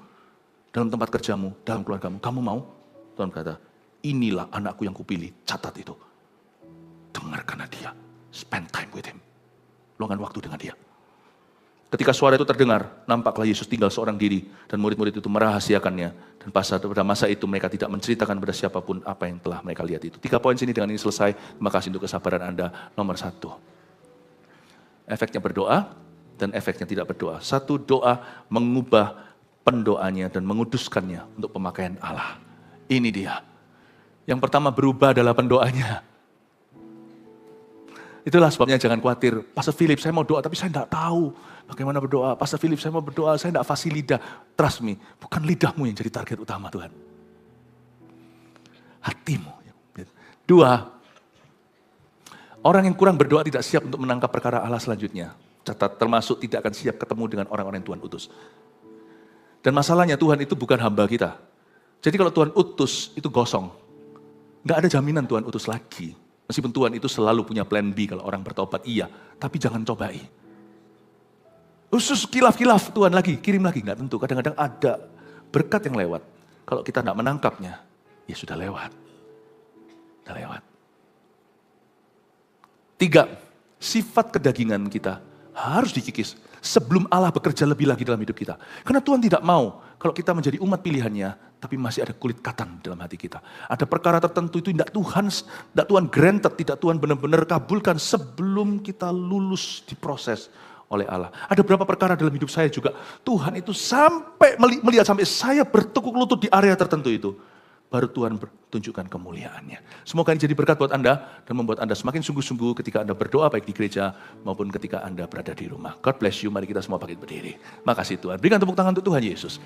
dalam tempat kerjamu, dalam keluargamu. Kamu mau? Tuhan berkata, inilah anakku yang kupilih, catat itu. Dengarkanlah dia, spend time with him. Luangkan waktu dengan dia. Ketika suara itu terdengar, nampaklah Yesus tinggal seorang diri dan murid-murid itu merahasiakannya. Dan pada masa itu mereka tidak menceritakan pada siapapun apa yang telah mereka lihat itu. 3 poin sini dengan ini selesai. Terima kasih untuk kesabaran Anda. Nomor 1. Efeknya berdoa dan efeknya tidak berdoa. 1, doa mengubah pendoanya dan menguduskannya untuk pemakaian Allah. Ini dia. Yang pertama berubah adalah pendoanya. Itulah sebabnya jangan khawatir. Pastor Philip, saya mau doa tapi saya tidak tahu bagaimana berdoa. Pastor Philip, saya mau berdoa, saya tidak fasih lidah. Trust me, bukan lidahmu yang jadi target utama Tuhan. Hatimu. 2, orang yang kurang berdoa tidak siap untuk menangkap perkara Allah selanjutnya. Catat, termasuk tidak akan siap ketemu dengan orang-orang yang Tuhan utus. Dan masalahnya Tuhan itu bukan hamba kita. Jadi kalau Tuhan utus itu gosong. Nggak ada jaminan Tuhan utus lagi. Meskipun Tuhan itu selalu punya plan B kalau orang bertobat, iya. Tapi jangan cobai. Khusus kilaf-kilaf Tuhan lagi, kirim lagi. Nggak tentu, kadang-kadang ada berkat yang lewat. Kalau kita nggak menangkapnya, ya sudah lewat. Sudah lewat. 3, sifat kedagingan kita harus dikikis sebelum Allah bekerja lebih lagi dalam hidup kita. Karena Tuhan tidak mau kalau kita menjadi umat pilihannya, tapi masih ada kulit katan dalam hati kita. Ada perkara tertentu itu tidak Tuhan granted, tidak Tuhan benar-benar kabulkan sebelum kita lulus diproses oleh Allah. Ada beberapa perkara dalam hidup saya juga, Tuhan itu sampai melihat sampai saya bertekuk lutut di area tertentu itu. Baru Tuhan tunjukkan kemuliaannya. Semoga ini jadi berkat buat Anda dan membuat Anda semakin sungguh-sungguh ketika Anda berdoa baik di gereja maupun ketika Anda berada di rumah. God bless you, mari kita semua bangkit berdiri. Makasih Tuhan. Berikan tepuk tangan untuk Tuhan Yesus.